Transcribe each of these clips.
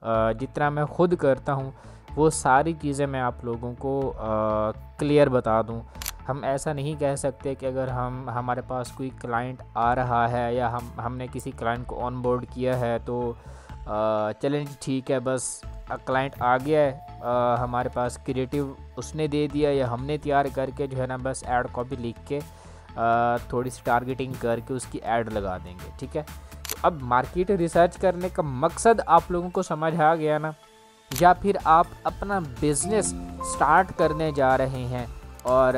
जितना मैं खुद करता हूँ वो सारी चीज़ें मैं आप लोगों को क्लियर बता दूँ। हम ऐसा नहीं कह सकते कि अगर हमारे पास कोई क्लाइंट आ रहा है या हमने किसी क्लाइंट को ऑन बोर्ड किया है तो चलें ठीक है, बस क्लाइंट आ गया है, हमारे पास क्रिएटिव उसने दे दिया या हमने तैयार करके जो है ना बस ऐड कॉपी लिख के थोड़ी सी टारगेटिंग करके उसकी ऐड लगा देंगे। ठीक है, तो अब मार्केट रिसर्च करने का मकसद आप लोगों को समझ आ गया ना? या फिर आप अपना बिजनेस स्टार्ट करने जा रहे हैं और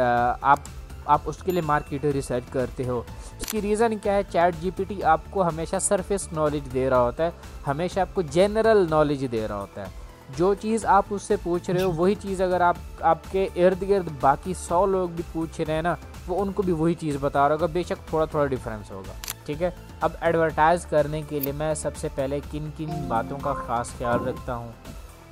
आप उसके लिए मार्केट रिसर्च करते हो। इसकी रीज़न क्या है? चैट जीपीटी आपको हमेशा सरफेस नॉलेज दे रहा होता है, हमेशा आपको जनरल नॉलेज दे रहा होता है। जो चीज़ आप उससे पूछ रहे हो वही चीज़ अगर आपके इर्द गिर्द बाकी 100 लोग भी पूछ रहे हैं ना, वो उनको भी वही चीज़ बता रहा होगा, बेशक थोड़ा थोड़ा डिफरेंस होगा। ठीक है, अब एडवर्टाइज़ करने के लिए मैं सबसे पहले किन किन बातों का ख़ास ख्याल रखता हूँ,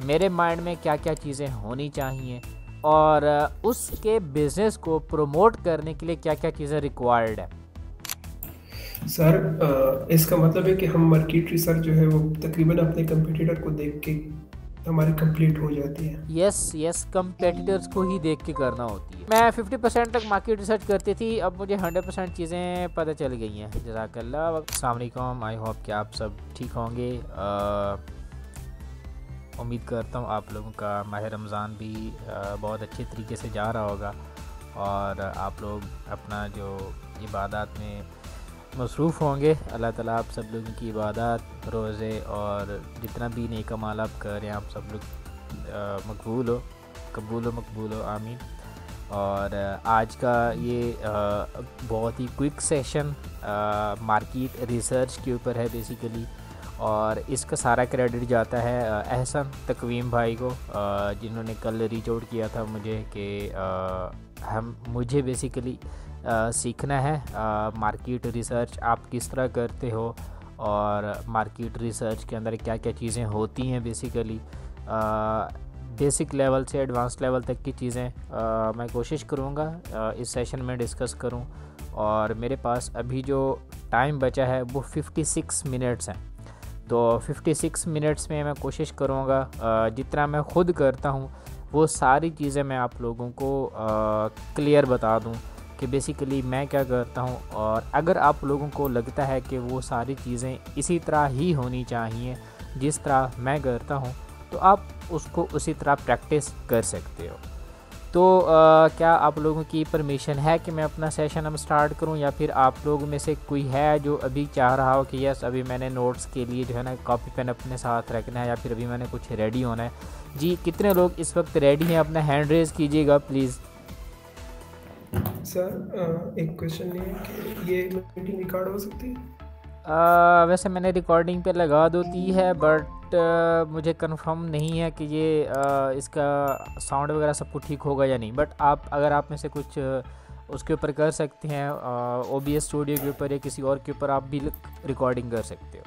मेरे माइंड में क्या क्या चीज़ें होनी चाहिए और उसके बिज़नेस को प्रमोट करने के लिए क्या क्या चीज़ें रिक्वायर्ड है। सर, इसका मतलब है कि हम मार्केट रिसर्च जो है वो तकरीबन अपने कंपटीटर को देख के हमारी कंप्लीट हो जाती है। यस कंपेटिटर्स को ही देख के करना होती है। मैं 50% तक मार्केट रिसर्च करती थी, अब मुझे 100% चीज़ें पता चल गई हैं। जज़ाकल्लाह। अस्सलाम वालेकुम, आई होप कि आप सब ठीक होंगे। उम्मीद करता हूँ आप लोगों का माह रमज़ान भी बहुत अच्छे तरीके से जा रहा होगा और आप लोग अपना जो इबादत में मसरूफ़ होंगे। अल्लाह ताला आप सब लोगों की इबादत, रोज़े और जितना भी नेक अमाल आप कर रहे हैं आप सब लोग कबूल हो, आमीन। और आज का ये बहुत ही क्विक सेशन मार्केट रिसर्च के ऊपर है बेसिकली, और इसका सारा क्रेडिट जाता है एहसन तकवीम भाई को, जिन्होंने कल रीच आउट किया था मुझे कि मुझे बेसिकली सीखना है मार्केट रिसर्च आप किस तरह करते हो और मार्केट रिसर्च के अंदर क्या क्या चीज़ें होती हैं। बेसिकली बेसिक लेवल से एडवांस लेवल तक की चीज़ें मैं कोशिश करूँगा इस सेशन में डिस्कस करूँ। और मेरे पास अभी जो टाइम बचा है वो 56 मिनट्स हैं, तो 56 मिनट्स में मैं कोशिश करूँगा जितना मैं खुद करता हूँ वो सारी चीज़ें मैं आप लोगों को क्लियर बता दूँ कि बेसिकली मैं क्या करता हूँ। और अगर आप लोगों को लगता है कि वो सारी चीज़ें इसी तरह ही होनी चाहिए जिस तरह मैं करता हूँ, तो आप उसको उसी तरह प्रैक्टिस कर सकते हो। तो क्या आप लोगों की परमिशन है कि मैं अपना सेशन अब स्टार्ट करूं, या फिर आप लोगों में से कोई है जो अभी चाह रहा हो कि यस अभी मैंने नोट्स के लिए जो है ना कॉपी पेन अपने साथ रखना है, या फिर अभी मैंने कुछ रेडी होना है? जी, कितने लोग इस वक्त रेडी हैं? अपना हैंड रेज़ कीजिएगा प्लीज़। सर, एक क्वेश्चन ये है कि ये मीटिंग रिकॉर्ड हो सकती है? वैसे मैंने रिकॉर्डिंग पे लगा दो दी है, बट मुझे कंफर्म नहीं है कि ये इसका साउंड वगैरह सब कुछ ठीक होगा या नहीं। बट अगर आप में से कुछ उसके ऊपर कर सकते हैं, OBS स्टूडियो के ऊपर या किसी और के ऊपर आप भी रिकॉर्डिंग कर सकते हो।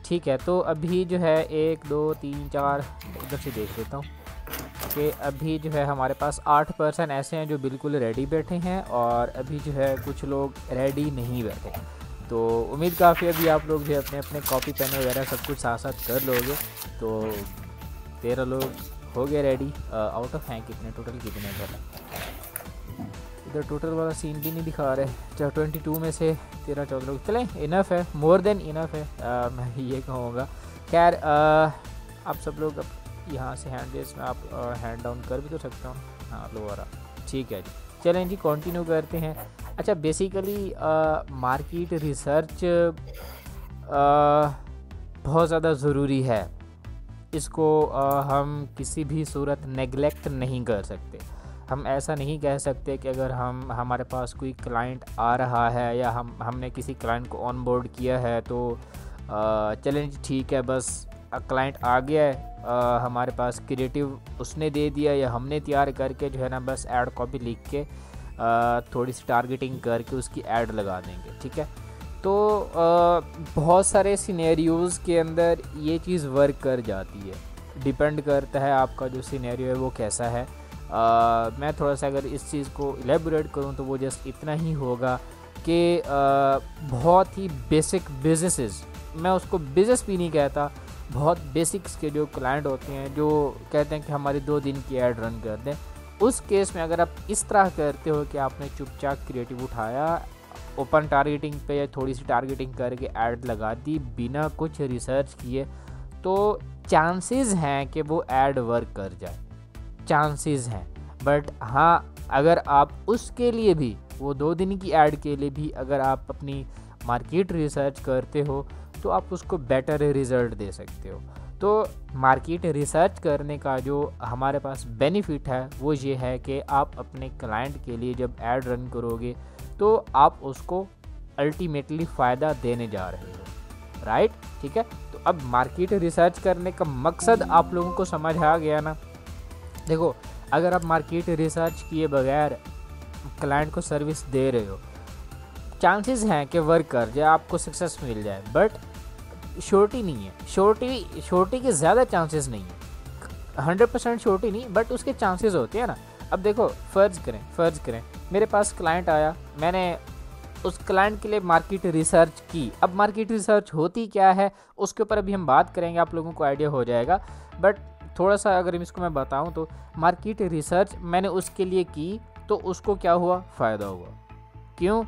ठीक है, तो अभी जो है 1 2 3 4 इधर से देख लेता हूँ कि अभी जो है हमारे पास 8 पर्सन ऐसे हैं जो बिल्कुल रेडी बैठे हैं, और अभी जो है कुछ लोग रेडी नहीं बैठे। तो उम्मीद काफ़ी अभी आप लोग जो है अपने अपने कॉपी पेन वगैरह सब कुछ साथ साथ कर लोगे। तो 13 लोग हो गए रेडी। आउट ऑफ हैं कितने, टोटल कितने इधर टोटल वाला सीन भी नहीं दिखा रहे। 22 में से 13-14 लोग, चलें इनफ है, मोर देन इनफ है, मैं ये कहूँगा। खैर आप सब लोग यहाँ से हैंड रेस में आप हैंड डाउन कर भी तो सकते हो। हाँ, लोअर। ठीक है जी, चलें जी कंटिन्यू करते हैं। अच्छा, बेसिकली मार्केट रिसर्च बहुत ज़्यादा ज़रूरी है, इसको हम किसी भी सूरत नेगलेक्ट नहीं कर सकते। हम ऐसा नहीं कह सकते कि अगर हमारे पास कोई क्लाइंट आ रहा है या हमने किसी क्लाइंट को ऑन बोर्ड किया है तो चलें ठीक है, बस क्लाइंट आ गया है, हमारे पास क्रिएटिव उसने दे दिया या हमने तैयार करके जो है ना बस ऐड कॉपी लिख के थोड़ी सी टारगेटिंग करके उसकी ऐड लगा देंगे। ठीक है, तो बहुत सारे सिनेरियोज़ के अंदर ये चीज़ वर्क कर जाती है, डिपेंड करता है आपका जो सिनेरियो है वो कैसा है। मैं थोड़ा सा अगर इस चीज़ को एलेबोरेट करूँ तो वो जस्ट इतना ही होगा कि बहुत ही बेसिक बिजनेसेस, मैं उसको बिज़नेस भी नहीं कहता, बहुत बेसिक्स के जो क्लाइंट होते हैं जो कहते हैं कि हमारी 2 दिन की ऐड रन कर दें, उस केस में अगर आप इस तरह करते हो कि आपने चुपचाप क्रिएटिव उठाया, ओपन टारगेटिंग पे या थोड़ी सी टारगेटिंग करके ऐड लगा दी बिना कुछ रिसर्च किए, तो चांसेस हैं कि वो ऐड वर्क कर जाए, चांसेस हैं। बट हाँ, अगर आप उसके लिए भी, वो 2 दिन की ऐड के लिए भी अगर आप अपनी मार्केट रिसर्च करते हो तो आप उसको बेटर रिज़ल्ट दे सकते हो। तो मार्केट रिसर्च करने का जो हमारे पास बेनिफिट है वो ये है कि आप अपने क्लाइंट के लिए जब ऐड रन करोगे तो आप उसको अल्टीमेटली फ़ायदा देने जा रहे हो, राइट? ठीक है, तो अब मार्केट रिसर्च करने का मकसद आप लोगों को समझ आ गया ना। देखो, अगर आप मार्केट रिसर्च किए बगैर क्लाइंट को सर्विस दे रहे हो, चांसेस हैं कि वर्क कर जाए, आपको सक्सेस मिल जाए, बट श्योरिटी नहीं है। श्योरिटी के ज़्यादा चांसेस नहीं है, 100% श्योरिटी नहीं, बट उसके चांसेस होते हैं ना। अब देखो, फ़र्ज़ करें मेरे पास क्लाइंट आया, मैंने उस क्लाइंट के लिए मार्केट रिसर्च की। अब मार्केट रिसर्च होती क्या है उसके ऊपर अभी हम बात करेंगे, आप लोगों को आइडिया हो जाएगा, बट थोड़ा सा अगर इसको मैं बताऊं तो मार्केट रिसर्च मैंने उसके लिए की तो उसको क्या हुआ, फ़ायदा हुआ। क्यों?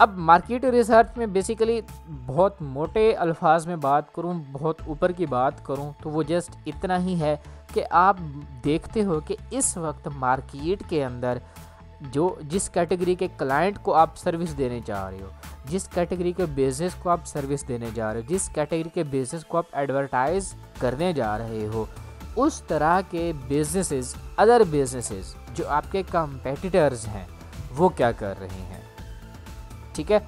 अब मार्केट रिसर्च में बेसिकली बहुत मोटे अल्फाज में बात करूं, बहुत ऊपर की बात करूं तो वो जस्ट इतना ही है कि आप देखते हो कि इस वक्त मार्केट के अंदर जिस कैटेगरी के क्लाइंट को आप सर्विस देने जा रहे हो, जिस कैटेगरी के बिज़नेस को आप सर्विस देने जा रहे हो, जिस कैटेगरी के बिज़नेस को आप एडवर्टाइज करने जा रहे हो, उस तरह के बिजनेसेस, अदर बिजनेसेस जो आपके कंपेटिटर्स हैं वो क्या कर रहे हैं। ठीक है,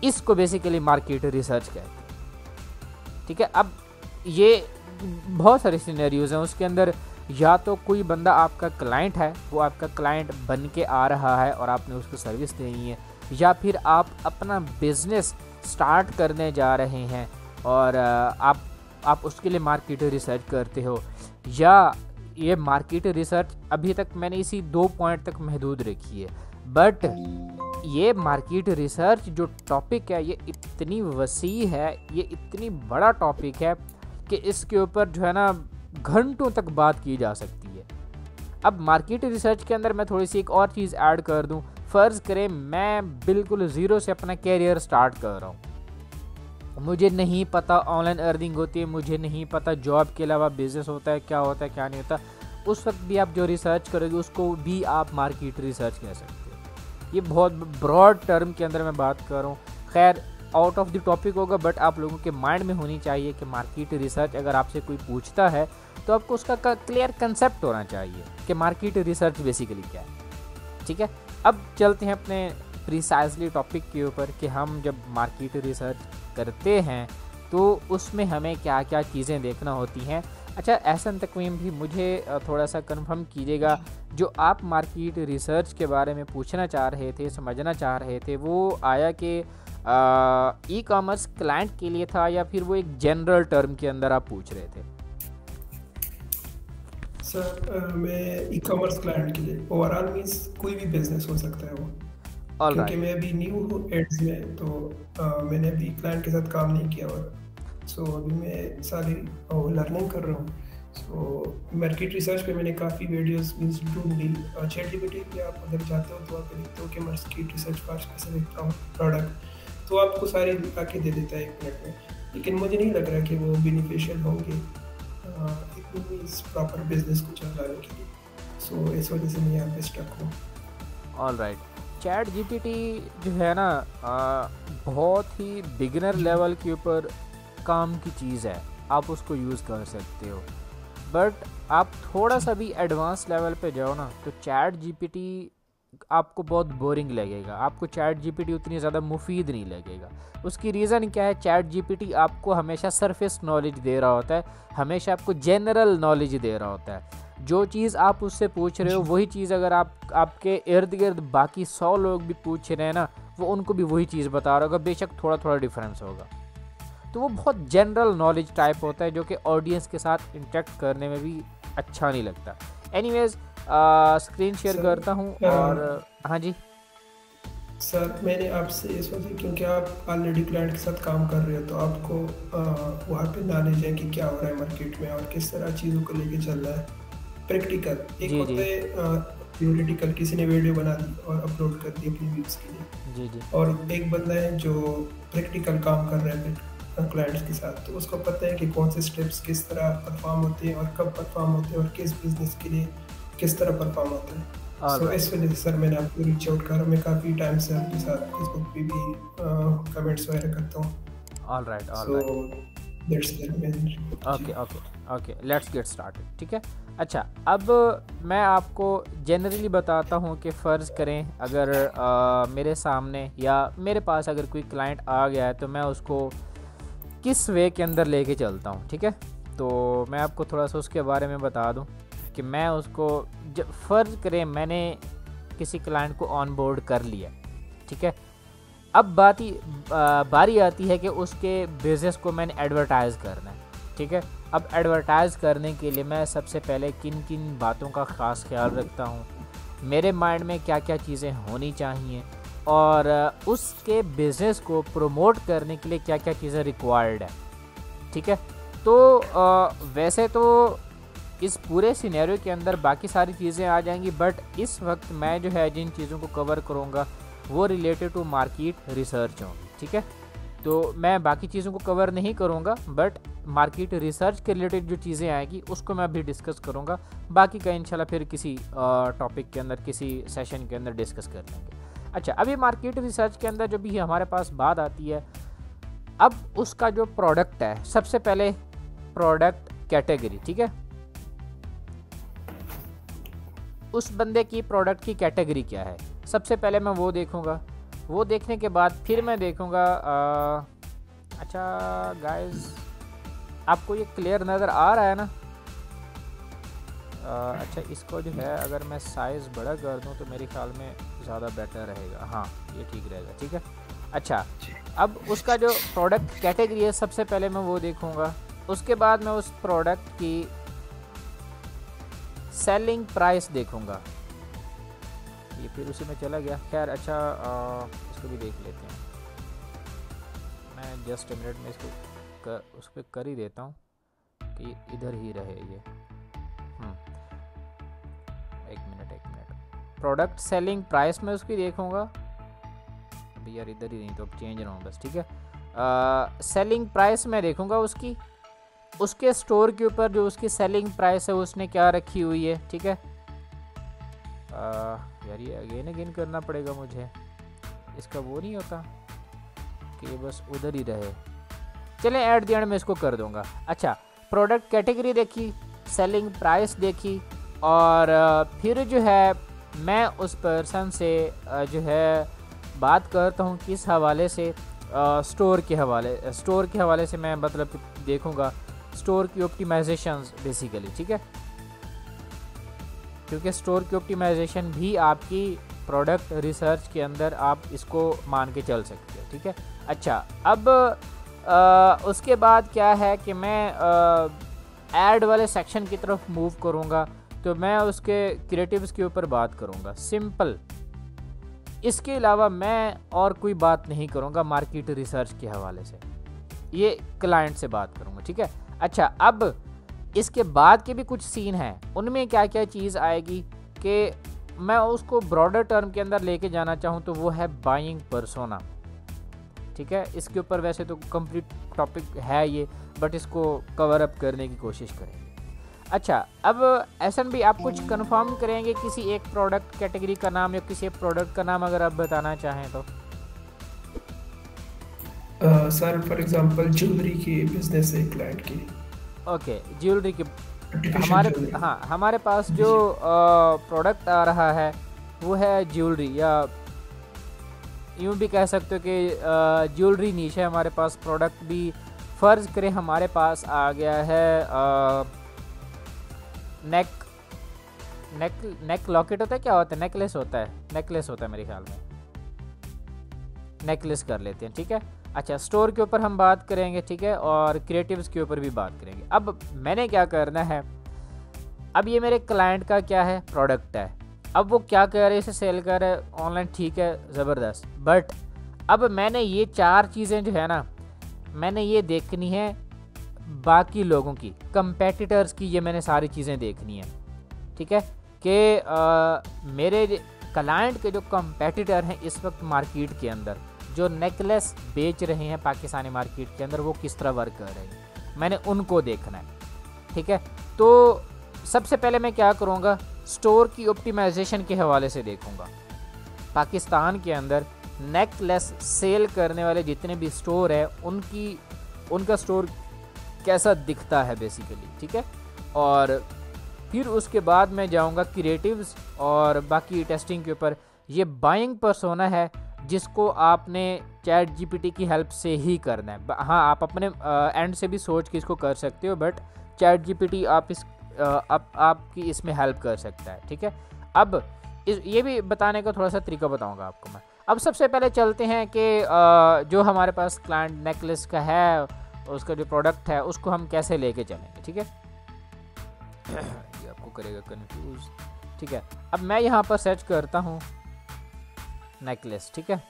इसको बेसिकली मार्केट रिसर्च कहते हैं। ठीक है, अब ये बहुत सारे सिनेरियोज हैं उसके अंदर, या तो कोई बंदा आपका क्लाइंट है, वो आपका क्लाइंट बन के आ रहा है और आपने उसको सर्विस देनी है, या फिर आप अपना बिजनेस स्टार्ट करने जा रहे हैं और आप उसके लिए मार्केट रिसर्च करते हो, या ये मार्केट रिसर्च अभी तक मैंने इसी 2 पॉइंट तक महदूद रखी है। बट ये मार्केट रिसर्च जो टॉपिक है ये इतनी वसी है, ये इतनी बड़ा टॉपिक है कि इसके ऊपर जो है ना घंटों तक बात की जा सकती है। अब मार्केट रिसर्च के अंदर मैं थोड़ी सी एक और चीज़ ऐड कर दूं, फ़र्ज़ करें मैं बिल्कुल ज़ीरो से अपना कैरियर स्टार्ट कर रहा हूं, मुझे नहीं पता ऑनलाइन अर्निंग होती है, मुझे नहीं पता जॉब के अलावा बिजनेस होता है, क्या होता है क्या नहीं होता, उस वक्त भी आप जो रिसर्च करोगे उसको भी आप मार्केट रिसर्च कह सकते हो। ये बहुत ब्रॉड टर्म के अंदर मैं बात कर रहा हूँ, खैर आउट ऑफ द टॉपिक होगा, बट आप लोगों के माइंड में होनी चाहिए कि मार्केट रिसर्च अगर आपसे कोई पूछता है तो आपको उसका क्लियर कंसेप्ट होना चाहिए कि मार्केट रिसर्च बेसिकली क्या है। ठीक है, अब चलते हैं अपने प्रिसाइजली टॉपिक के ऊपर कि हम जब मार्केट रिसर्च करते हैं तो उसमें हमें क्या क्या चीज़ें देखना होती हैं। अच्छा, एहसन तकवीम भी मुझे थोड़ा सा कंफर्म कीजिएगा, जो आप मार्केट रिसर्च के बारे में पूछना चाह रहे थे, समझना चाह रहे थे, वो आया कि ई कॉमर्स क्लाइंट के लिए था या फिर वो एक जनरल टर्म के अंदर आप पूछ रहे थे? सर मैं ई कॉमर्स क्लाइंट के लिए, ओवरऑल मीन्स कोई भी बिजनेस हो सकता है वो, क्योंकि मैं अभी न्यू हूँ एड्स में, तो मैंने अभी क्लाइंट के साथ काम नहीं किया और अभी मैं सारी लर्निंग कर रहा हूँ। मार्केट रिसर्च पे मैंने काफ़ी वीडियोस मीन्स ढूंढ ली, ChatGPT पे आप अगर जाते हो तो आप देखते हो कि market research for specific product, तो आपको सारी आके दे देता है 1 मिनट में, लेकिन मुझे नहीं लग रहा कि वो बेनिफिशियल होंगे इस प्रॉपर बिजनेस को चलाने के लिए। इस वजह से मैं यहाँ पे स्टक हूँ। ऑलराइट, ChatGPT जो है ना बहुत ही बिगिनर लेवल के ऊपर काम की चीज़ है, आप उसको यूज़ कर सकते हो, बट आप थोड़ा सा भी एडवांस लेवल पे जाओ ना तो ChatGPT आपको बहुत बोरिंग लगेगा, आपको ChatGPT उतनी ज़्यादा मुफीद नहीं लगेगा। उसकी रीज़न क्या है, ChatGPT आपको हमेशा सरफेस नॉलेज दे रहा होता है, हमेशा आपको जनरल नॉलेज दे रहा होता है। जो चीज़ आप उससे पूछ रहे हो वही चीज़ अगर आपके इर्द गिर्द बाकी 100 लोग भी पूछ रहे हैं ना, वो उनको भी वही चीज़ बता रहा होगा, बेशक थोड़ा थोड़ा डिफरेंस होगा। तो वो बहुत जनरल नॉलेज टाइप होता है जो कि ऑडियंस के साथ इंटरेक्ट करने में भी अच्छा नहीं लगता। एनीवेज स्क्रीन शेयर करता हूँ और हाँ जी सर मैंने आपसे ये सोचा क्योंकि आप ऑलरेडी क्लाइंट के साथ काम कर रहे हो तो आपको वहाँ पे नॉलेज है कि क्या हो रहा है मार्केट में और किस तरह चीज़ों को लेके चल रहा है। प्रैक्टिकल एक जी जी होता है थियोरेटिकल, किसी ने वीडियो बना दी और अपलोड कर दी अपनी व्यूज़ के लिए, जी जी और एक बंदा है जो प्रैक्टिकल काम कर रहा है क्लाइंट्स के साथ, तो उसको पता है कि कौन से स्टेप्स किस तरह परफॉर्म होते हैं और कब परफॉर्म होते हैं और किस बिजनेस के लिए किस तरह परफॉर्म होते हैं। ऑल सो इस राइट वजह से सर मैंने आपको रीच आउट करा। मैं काफ़ी टाइम से आपके साथ फेसबुक पे भी कमेंट्स वगैरह करता हूँ। All right all so right that's the okay okay okay, let's get started. ठीक है, अच्छा अब मैं आपको जनरली बताता हूँ कि फ़र्ज़ करें अगर मेरे सामने या मेरे पास अगर कोई क्लाइंट आ गया है तो मैं उसको किस वे के अंदर लेके चलता हूँ। ठीक है, तो मैं आपको थोड़ा सा उसके बारे में बता दूँ कि मैं उसको फ़र्ज़ करें मैंने किसी क्लाइंट को ऑन बोर्ड कर लिया। ठीक है, अब बारी आती है कि उसके बिज़नेस को मैंने एडवर्टाइज़ करना है। ठीक है, अब एडवर्टाइज़ करने के लिए मैं सबसे पहले किन किन बातों का ख़ास ख्याल रखता हूँ, मेरे माइंड में क्या क्या चीज़ें होनी चाहिए और उसके बिज़नेस को प्रमोट करने के लिए क्या क्या चीज़ें रिक्वायर्ड है। ठीक है, तो वैसे तो इस पूरे सिनेरियो के अंदर बाकी सारी चीज़ें आ जाएंगी, बट इस वक्त मैं जो है जिन चीज़ों को कवर करूँगा वो रिलेटेड टू मार्केट रिसर्च होंगी। ठीक है, तो मैं बाकी चीज़ों को कवर नहीं करूँगा, बट मार्केट रिसर्च के रिलेटेड जो चीज़ें आएगी उसको मैं अभी डिस्कस करूँगा। बाकी का इंशाल्लाह फिर किसी टॉपिक के अंदर किसी सेशन के अंदर डिस्कस कर लेंगे। अच्छा, अभी मार्केट रिसर्च के अंदर जो भी हमारे पास बात आती है, अब उसका जो प्रोडक्ट है, सबसे पहले प्रोडक्ट कैटेगरी। ठीक है, उस बंदे की प्रोडक्ट की कैटेगरी क्या है, सबसे पहले मैं वो देखूँगा। वो देखने के बाद फिर मैं देखूँगा अच्छा गाइस, आपको ये क्लियर नज़र आ रहा है ना? अच्छा, इसको जो है अगर मैं साइज़ बड़ा कर दूँ तो मेरे ख्याल में ज़्यादा बेटर रहेगा। हाँ, ये ठीक रहेगा। ठीक है, अच्छा अब उसका जो प्रोडक्ट कैटेगरी है सबसे पहले मैं वो देखूँगा। उसके बाद मैं उस प्रोडक्ट की सेलिंग प्राइस देखूँगा। ये फिर उसी में चला गया। खैर अच्छा, इसको भी देख लेते हैं। मैं जस्ट मिनट में इसको उस पर कर ही देता हूँ कि इधर ही रहे ये। एक मिनट प्रोडक्ट सेलिंग प्राइस में उसकी देखूँगा। अभी यार इधर ही नहीं तो अब चेंज रहा हूँ बस। ठीक है, सेलिंग प्राइस में देखूँगा उसकी, उसके स्टोर के ऊपर जो उसकी सेलिंग प्राइस है उसने क्या रखी हुई है। ठीक है, यार ये अगेन करना पड़ेगा मुझे, इसका वो नहीं होता कि ये बस उधर ही रहे। चलें एट द एंड में इसको कर दूंगा। अच्छा, प्रोडक्ट कैटेगरी देखी, सेलिंग प्राइस देखी, और फिर जो है मैं उस पर्सन से जो है बात करता हूँ किस हवाले से, स्टोर के हवाले से मैं मतलब देखूँगा स्टोर की ऑप्टिमाइजेशंस बेसिकली। ठीक है, क्योंकि स्टोर की ऑप्टिमाइजेशन भी आपकी प्रोडक्ट रिसर्च के अंदर आप इसको मान के चल सकते हो। ठीक है, अच्छा अब उसके बाद क्या है कि मैं ऐड वाले सेक्शन की तरफ मूव करूँगा, तो मैं उसके क्रिएटिव्स के ऊपर बात करूँगा, सिंपल। इसके अलावा मैं और कोई बात नहीं करूँगा मार्केट रिसर्च के हवाले से, ये क्लाइंट से बात करूँगा। ठीक है, अच्छा अब इसके बाद के भी कुछ सीन हैं, उनमें क्या क्या चीज़ आएगी कि मैं उसको ब्रॉडर टर्म के अंदर लेके जाना चाहूँ तो वो है बाइंग पर्सोना। ठीक है, इसके ऊपर वैसे तो कंप्लीट टॉपिक है ये, बट इसको कवर अप करने की कोशिश करेंगे। अच्छा, अब एहसन भी आप कुछ कंफर्म करेंगे किसी एक प्रोडक्ट कैटेगरी का नाम या किसी एक प्रोडक्ट का नाम अगर आप बताना चाहें तो? सर फॉर एग्जांपल ज्वेलरी की बिजनेस है क्लाइंट की। ओके, ज्वेलरी की ज्वेलरी। हमारे पास जो प्रोडक्ट आ रहा है वो है ज्वेलरी, या यूँ भी कह सकते हो कि ज्वेलरी नीश है हमारे पास। प्रोडक्ट भी फ़र्ज़ करें हमारे पास आ गया है नेक लॉकेट होता है, क्या होता है, नेकलेस होता है मेरे ख्याल में, नेकलेस कर लेते हैं। ठीक है, अच्छा स्टोर के ऊपर हम बात करेंगे। ठीक है, और क्रिएटिव्स के ऊपर भी बात करेंगे। अब मैंने क्या करना है, अब ये मेरे क्लाइंट का क्या है, प्रोडक्ट है। अब वो क्या कर रहे हैं, इसे सेल कर रहे हैं ऑनलाइन, ठीक है ज़बरदस्त। बट अब मैंने ये 4 चीज़ें जो है ना, मैंने ये देखनी है बाकी लोगों की, कंपेटिटर्स की, ये मैंने सारी चीज़ें देखनी है, ठीक है। कि मेरे क्लाइंट के जो कंपेटिटर हैं इस वक्त मार्केट के अंदर, जो नेकलेस बेच रहे हैं पाकिस्तानी मार्केट के अंदर, वो किस तरह वर्क कर रहे हैं, मैंने उनको देखना है, ठीक है। तो सबसे पहले मैं क्या करूँगा, स्टोर की ऑप्टिमाइजेशन के हवाले से देखूँगा पाकिस्तान के अंदर नेकलेस सेल करने वाले जितने भी स्टोर है उनका स्टोर कैसा दिखता है बेसिकली, ठीक है। और फिर उसके बाद मैं जाऊंगा क्रिएटिव्स और बाकी टेस्टिंग के ऊपर। ये बाइंग पर्सोना है जिसको आपने चैट जीपीटी की हेल्प से ही करना है। हाँ, आप अपने एंड से भी सोच के इसको कर सकते हो, बट चैट जीपीटी आपकी इसमें हेल्प कर सकता है, ठीक है। अब ये भी बताने का थोड़ा सा तरीका बताऊंगा आपको मैं। अब सबसे पहले चलते हैं कि जो हमारे पास क्लाइंट नेकलेस का है, उसका जो प्रोडक्ट है उसको हम कैसे लेके चलेंगे, ठीक है। ये आपको करेगा कंफ्यूज, ठीक है। अब मैं यहाँ पर सर्च करता हूँ नेकलेस, ठीक है।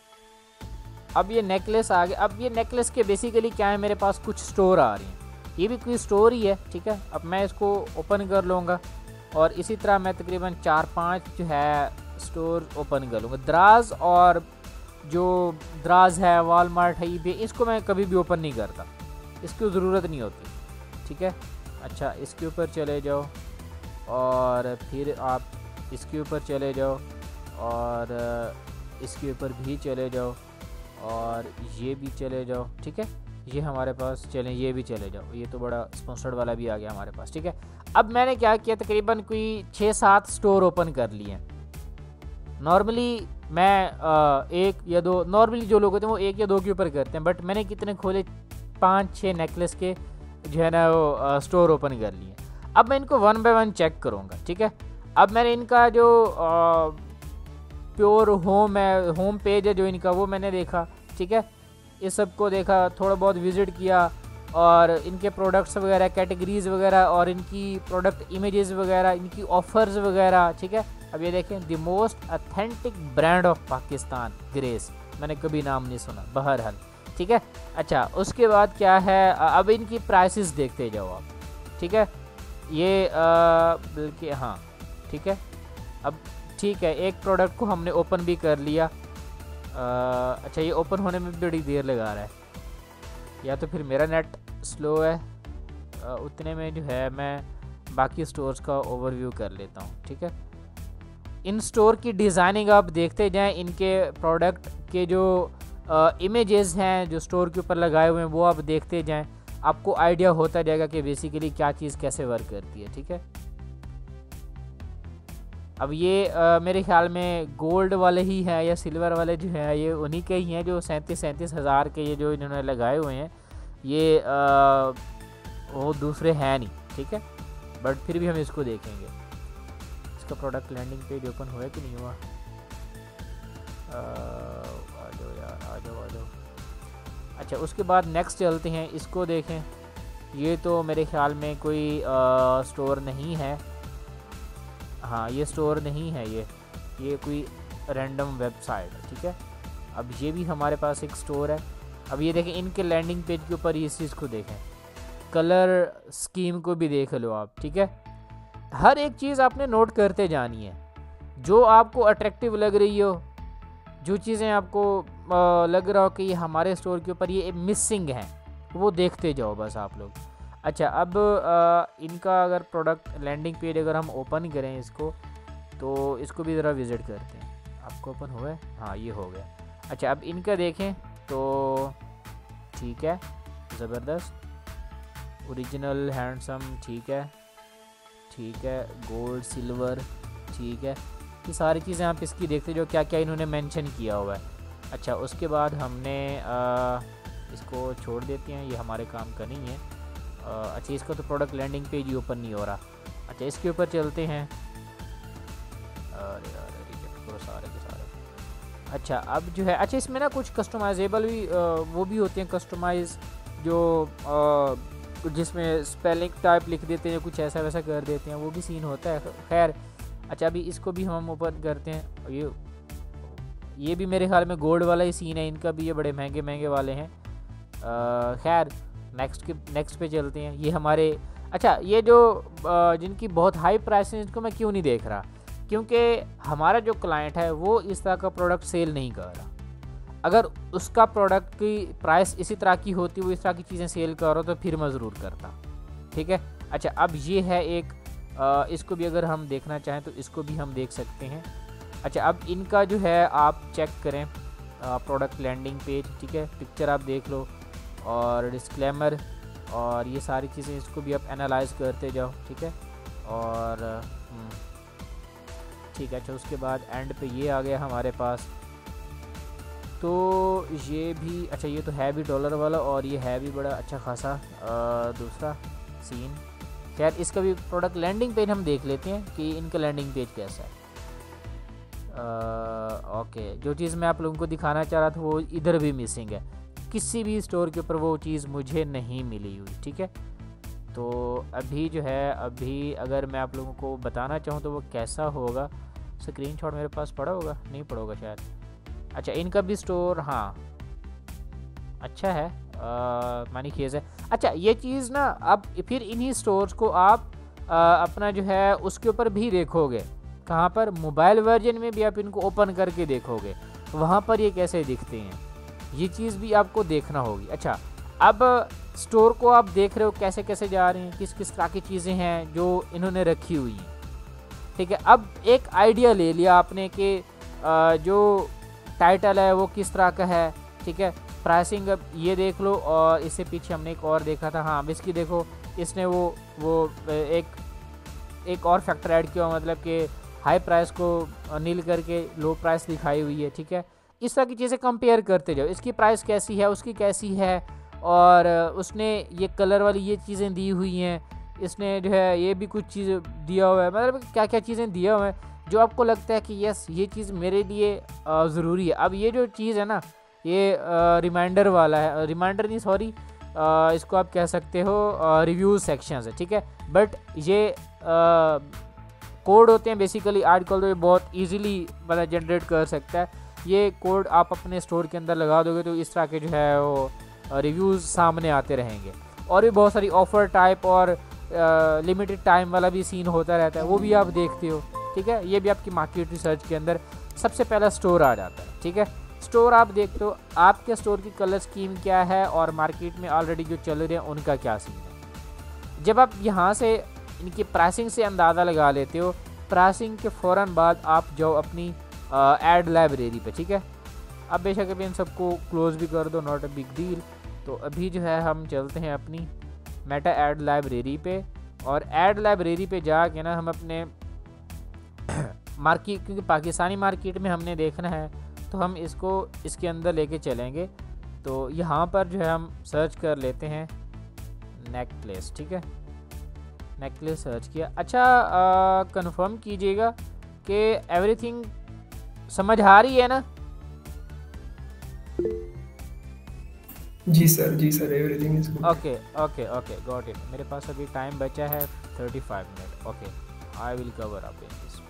अब ये नेकलेस आ गया। अब ये नेकलेस के बेसिकली क्या है, मेरे पास कुछ स्टोर आ रही हैं, ये भी कोई स्टोर ही है, ठीक है। अब मैं इसको ओपन कर लूँगा और इसी तरह मैं तकरीबन 4-5 जो है स्टोर ओपन कर लूँगा। दराज और जो दराज है, वॉलमार्ट है, ईबे, इसको मैं कभी भी ओपन नहीं करता, इसकी ज़रूरत नहीं होती, ठीक है। अच्छा, इसके ऊपर चले जाओ और फिर आप इसके ऊपर चले जाओ और इसके ऊपर भी चले जाओ और ये भी चले जाओ, ठीक है। ये हमारे पास चलें, ये भी चले जाओ, ये तो बड़ा स्पॉन्सर्ड वाला भी आ गया हमारे पास, ठीक है। अब मैंने क्या किया, तकरीबन कोई 6-7 स्टोर ओपन कर लिए हैं। नॉर्मली मैं 1 या 2, नॉर्मली जो लोग होते हैं वो 1 या 2 के ऊपर करते हैं, बट मैंने कितने खोले, 5-6 नेकलेस के जो है ना वो स्टोर ओपन कर लिए। अब मैं इनको 1 बाय 1 चेक करूँगा, ठीक है। अब मैंने इनका जो प्योर होम है, होम पेज है जो इनका, वो मैंने देखा, ठीक है। इस सब को देखा, थोड़ा बहुत विज़िट किया और इनके प्रोडक्ट्स वगैरह, कैटेगरीज़ वगैरह और इनकी प्रोडक्ट इमेजेस वगैरह, इनकी ऑफ़र्स वगैरह, ठीक है। अब ये देखें, the most authentic brand of Pakistan grace, मैंने कभी नाम नहीं सुना, बहरहाल, ठीक है। अच्छा, उसके बाद क्या है, अब इनकी प्राइसेस देखते जाओ आप, ठीक है। ये बल्कि हाँ, ठीक है। अब ठीक है, एक प्रोडक्ट को हमने ओपन भी कर लिया। अच्छा, ये ओपन होने में बड़ी देर लगा रहा है, या तो फिर मेरा नेट स्लो है। उतने में जो है मैं बाकी स्टोर्स का ओवरव्यू कर लेता हूँ, ठीक है। इन स्टोर की डिज़ाइनिंग आप देखते जाएं, इनके प्रोडक्ट के जो इमेजेस हैं जो स्टोर के ऊपर लगाए हुए हैं वो आप देखते जाएं, आपको आइडिया होता जाएगा कि बेसिकली क्या चीज़ कैसे वर्क करती है, ठीक है। अब ये मेरे ख्याल में गोल्ड वाले ही हैं या सिल्वर वाले जो हैं, ये उन्हीं के ही हैं जो 37 हज़ार के ये जो इन्होंने लगाए हुए हैं, ये वो दूसरे हैं नहीं, ठीक है। बट फिर भी हम इसको देखेंगे। इसका प्रोडक्ट लैंडिंग पेज ओपन हुआ कि नहीं हुआ, आ जाओ यार, आ जाओ। अच्छा, उसके बाद नेक्स्ट चलते हैं, इसको देखें। ये तो मेरे ख्याल में कोई स्टोर नहीं है, हाँ ये स्टोर नहीं है, ये कोई रैंडम वेबसाइट है, ठीक है। अब ये भी हमारे पास एक स्टोर है। अब ये देखें, इनके लैंडिंग पेज के ऊपर इस चीज़ को देखें, कलर स्कीम को भी देख लो आप, ठीक है। हर एक चीज़ आपने नोट करते जानी है, जो आपको अट्रैक्टिव लग रही हो, जो चीज़ें आपको लग रहा हो कि ये हमारे स्टोर के ऊपर ये मिसिंग हैं, वो देखते जाओ बस आप लोग। अच्छा, अब इनका अगर प्रोडक्ट लैंडिंग पेज अगर हम ओपन करें इसको, तो इसको भी ज़रा विज़िट करते हैं। आपको ओपन हुआ है, हाँ ये हो गया। अच्छा, अब इनका देखें तो ठीक है, ज़बरदस्त, ओरिजिनल हैंडसम, ठीक है, गोल्ड सिल्वर, ठीक है। ये सारी चीज़ें आप इसकी देखते जाओ, क्या क्या इन्होंने मेंशन किया हुआ है। अच्छा, उसके बाद हमने इसको छोड़ देते हैं, ये हमारे काम का नहीं है। अच्छा, इसका तो प्रोडक्ट लैंडिंग पेज ही ओपन नहीं हो रहा। अच्छा, इसके ऊपर चलते हैं। अरे यार, रिजेक्ट करो सारे के सारे। अच्छा, अब जो है, अच्छा इसमें ना कुछ कस्टमाइजेबल भी वो भी होते हैं, कस्टमाइज़ जो जिसमें स्पेलिंग टाइप लिख देते हैं, कुछ ऐसा वैसा कर देते हैं, वो भी सीन होता है। खैर, अच्छा अभी इसको भी हम ओपन करते हैं। ये भी मेरे ख्याल में गोल्ड वाला ही सीन है इनका भी, ये बड़े महंगे महंगे वाले हैं। खैर नेक्स्ट पे चलते हैं। ये हमारे अच्छा ये जो जिनकी बहुत हाई प्राइस है इनको मैं क्यों नहीं देख रहा, क्योंकि हमारा जो क्लाइंट है वो इस तरह का प्रोडक्ट सेल नहीं कर रहा। अगर उसका प्रोडक्ट की प्राइस इसी तरह की होती, वो इस तरह की चीज़ें सेल कर रहा तो फिर मैं ज़रूर करता। ठीक है। अच्छा अब ये है एक इसको भी अगर हम देखना चाहें तो इसको भी हम देख सकते हैं। अच्छा अब इनका जो है आप चेक करें प्रोडक्ट लैंडिंग पेज, ठीक है, पिक्चर आप देख लो और डिस्क्लेमर और ये सारी चीज़ें, इसको भी आप एनालाइज करते जाओ। ठीक है। और ठीक है। अच्छा उसके बाद एंड पे ये आ गया हमारे पास, तो ये भी अच्छा ये तो है भी डॉलर वाला और ये है भी बड़ा अच्छा खासा दूसरा सीन। खैर इसका भी प्रोडक्ट लैंडिंग पेज हम देख लेते हैं कि इनका लैंडिंग पेज कैसा है। ओके, जो चीज़ मैं आप लोगों को दिखाना चाह रहा था वो इधर भी मिसिंग है, किसी भी स्टोर के ऊपर वो चीज़ मुझे नहीं मिली हुई। ठीक है। तो अभी जो है अभी अगर मैं आप लोगों को बताना चाहूँ तो वो कैसा होगा, स्क्रीनशॉट मेरे पास पड़ा होगा, नहीं पड़ा होगा शायद। अच्छा इनका भी स्टोर हाँ अच्छा है, मानी खेज है। अच्छा ये चीज़ ना अब फिर इन्हीं स्टोर्स को आप अपना जो है उसके ऊपर भी देखोगे, कहाँ पर, मोबाइल वर्जन में भी आप इनको ओपन करके देखोगे, वहाँ पर ये कैसे दिखते हैं, ये चीज़ भी आपको देखना होगी। अच्छा अब स्टोर को आप देख रहे हो कैसे कैसे जा रहे हैं, किस किस तरह की चीज़ें हैं जो इन्होंने रखी हुई हैं। ठीक है। अब एक आइडिया ले लिया आपने कि जो टाइटल है वो किस तरह का है। ठीक है। प्राइसिंग अब ये देख लो और इससे पीछे हमने एक और देखा था, हाँ अब इसकी देखो, इसने वो एक और फैक्टर ऐड किया, मतलब कि हाई प्राइस को नील करके लो प्राइस दिखाई हुई है। ठीक है। इस तरह की चीज़ें कंपेयर करते जाओ, इसकी प्राइस कैसी है, उसकी कैसी है, और उसने ये कलर वाली ये चीज़ें दी हुई हैं, इसने जो है ये भी कुछ चीज़ दिया हुआ है, मतलब क्या क्या चीज़ें दिया हुआ है जो आपको लगता है कि यस ये चीज़ मेरे लिए ज़रूरी है। अब ये जो चीज़ है ना ये रिमाइंडर वाला है, रिमाइंडर नहीं सॉरी, इसको आप कह सकते हो रिव्यूज़ सेक्शंस है। ठीक है। बट ये कोड होते हैं बेसिकली, आजकल तो ये बहुत इजीली मतलब जनरेट कर सकता है। ये कोड आप अपने स्टोर के अंदर लगा दोगे तो इस तरह के जो है वो रिव्यूज़ सामने आते रहेंगे। और भी बहुत सारी ऑफ़र टाइप और लिमिटेड टाइम वाला भी सीन होता रहता है, वो भी आप देखते हो। ठीक है। ये भी आपकी मार्केट रिसर्च के अंदर सबसे पहला स्टोर आ जाता है। ठीक है। स्टोर आप देखते हो, आपके स्टोर की कलर स्कीम क्या है और मार्केट में ऑलरेडी जो चल रहे हैं उनका क्या सीन है। जब आप यहाँ से इनकी प्राइसिंग से अंदाज़ा लगा लेते हो, प्राइसिंग के फ़ौरन बाद आप जाओ अपनी ऐड लाइब्रेरी पे। ठीक है। अब बेशक अभी इन सबको क्लोज भी कर दो, नॉट अ बिग डील। तो अभी जो है हम चलते हैं अपनी मेटा ऐड लाइब्रेरी पे, और ऐड लाइब्रेरी पे जाके ना हम अपने मार्केट, क्योंकि पाकिस्तानी मार्केट में हमने देखना है तो हम इसको इसके अंदर लेके चलेंगे। तो यहाँ पर जो है हम सर्च कर लेते हैं नेकलेस। ठीक है। नेकलेस सर्च किया। अच्छा कंफर्म कीजिएगा कि एवरीथिंग समझ आ रही है ना। जी sir everything is good. Okay okay okay got it. मेरे पास अभी टाइम बचा है 35 minute. Okay I will cover up in this.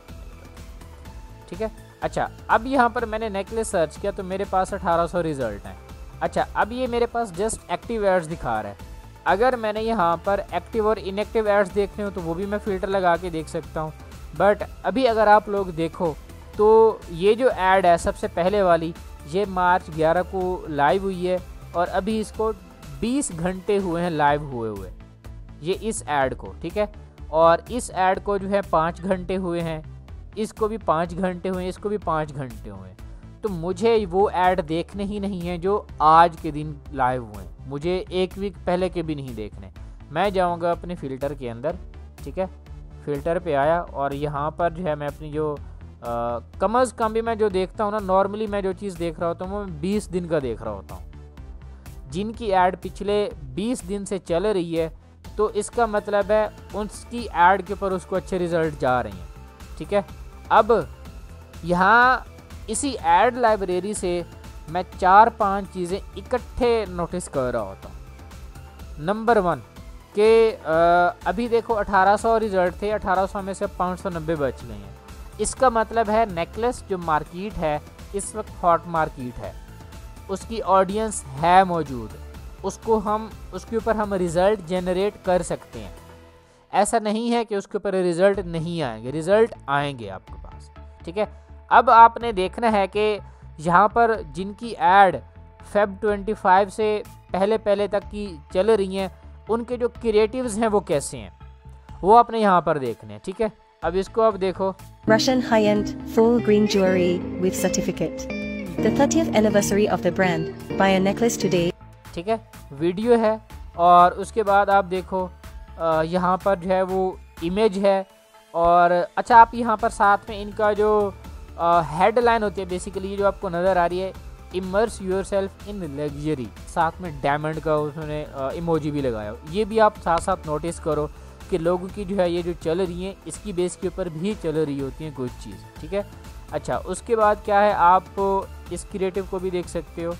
ठीक है। अच्छा अब यहाँ पर मैंने नेकलेस सर्च किया तो मेरे पास 1800 रिजल्ट हैं। अच्छा अब ये मेरे पास जस्ट एक्टिव एड्स दिखा रहा है। अगर मैंने यहाँ पर एक्टिव और इनएक्टिव एड्स देखने हो तो वो भी मैं फ़िल्टर लगा के देख सकता हूँ। बट अभी अगर आप लोग देखो तो ये जो ऐड है सबसे पहले वाली, ये मार्च 11 को लाइव हुई है और अभी इसको 20 घंटे हुए हैं लाइव हुए ये इस ऐड को। ठीक है। और इस ऐड को जो है 5 घंटे हुए हैं, इसको भी 5 घंटे हुए हैं, इसको भी 5 घंटे हुए हैं। तो मुझे वो ऐड देखने ही नहीं है जो आज के दिन लाइव हुए हैं, मुझे एक वीक पहले के भी नहीं देखने। मैं जाऊंगा अपने फ़िल्टर के अंदर। ठीक है। फ़िल्टर पे आया और यहाँ पर जो है मैं अपनी जो कम अज़ कम भी मैं जो देखता हूँ ना, नॉर्मली मैं जो चीज़ देख रहा होता हूँ वो 20 दिन का देख रहा होता हूँ। जिनकी ऐड पिछले 20 दिन से चल रही है तो इसका मतलब है उसकी ऐड के ऊपर उसको अच्छे रिज़ल्ट जा रहे हैं। ठीक है। अब यहाँ इसी ऐड लाइब्रेरी से मैं 4-5 चीज़ें इकट्ठे नोटिस कर रहा होता हूँ। नंबर 1 कि अभी देखो 1800 रिज़ल्ट थे, 1800 में से 590 बच गए हैं। इसका मतलब है नेकलेस जो मार्केट है इस वक्त हॉट मार्केट है, उसकी ऑडियंस है मौजूद, उसके ऊपर हम रिज़ल्ट जनरेट कर सकते हैं। ऐसा नहीं है कि उसके ऊपर रिज़ल्ट नहीं आएंगे, रिज़ल्ट आएंगे आपके पास, ठीक है। अब आपने देखना है कि यहाँ पर जिनकी ऐड फेब 25 से पहले तक की चल रही हैं, उनके जो क्रिएटिव्स हैं वो कैसे हैं, वो आपने यहाँ पर देखने हैं, ठीक है। अब इसको आप देखो, Russian high-end full green jewelry with certificate. The 30th anniversary of the brand. Buy a necklace today. ठीक है, वीडियो है। और उसके बाद आप देखो यहाँ पर जो है वो इमेज है। और अच्छा, आप यहाँ पर साथ में इनका जो हेडलाइन होती है बेसिकली जो आपको नज़र आ रही है, इमर्स योरसेल्फ इन लग्जरी, साथ में डायमंड का उसने इमोजी भी लगाया। ये भी आप साथ साथ नोटिस करो कि लोगों की जो है ये जो चल रही हैं इसकी बेस के ऊपर भी चल रही होती हैं कुछ चीज़, ठीक है। अच्छा, उसके बाद क्या है, आप इस क्रिएटिव को भी देख सकते हो।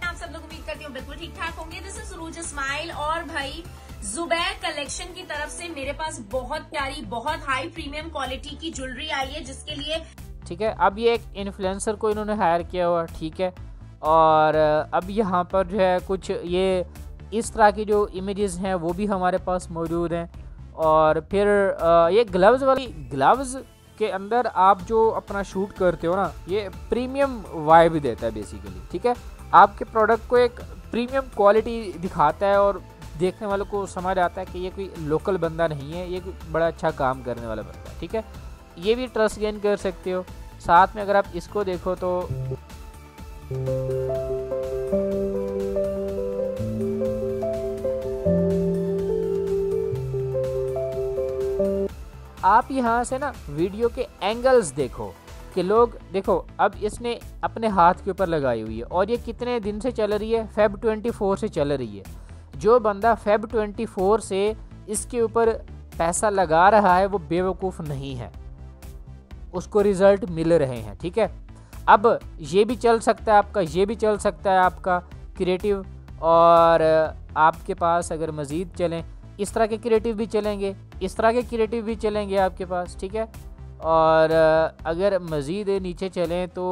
आप सब लोग उम्मीद करती हूँ बिल्कुल ठीक ठाक होंगे। दिस इज सुरूज स्माइल और भाई जुबैर कलेक्शन की तरफ से मेरे पास बहुत प्यारी, बहुत हाई प्रीमियम क्वालिटी की ज्वेलरी आई है जिसके लिए, ठीक है। अब ये एक इन्फ्लुएंसर को इन्होंने हायर किया हुआ, ठीक है। और अब यहाँ पर जो है कुछ ये इस तरह की जो इमेजेस हैं वो भी हमारे पास मौजूद हैं। और फिर ये ग्लव्स वाली, ग्लव्स के अंदर आप जो अपना शूट करते हो ना, ये प्रीमियम वाइब देता है बेसिकली, ठीक है। आपके प्रोडक्ट को एक प्रीमियम क्वालिटी दिखाता है और देखने वालों को समझ आता है कि ये कोई लोकल बंदा नहीं है, ये कोई बड़ा अच्छा काम करने वाला बंदा है, ठीक है। ये भी ट्रस्ट गेन कर सकते हो। साथ में अगर आप इसको देखो तो आप यहाँ से ना वीडियो के एंगल्स देखो कि लोग देखो, अब इसने अपने हाथ के ऊपर लगाई हुई है और ये कितने दिन से चल रही है, फेब 24 से चल रही है। जो बंदा फेब 24 से इसके ऊपर पैसा लगा रहा है वो बेवकूफ़ नहीं है, उसको रिज़ल्ट मिल रहे हैं, ठीक है। अब ये भी चल सकता है आपका, ये भी चल सकता है आपका क्रिएटिव। और आपके पास अगर मज़ीद चलें, इस तरह के क्रिएटिव भी चलेंगे, इस तरह के क्रिएटिव भी चलेंगे आपके पास, ठीक है। और अगर मज़ीद नीचे चलें तो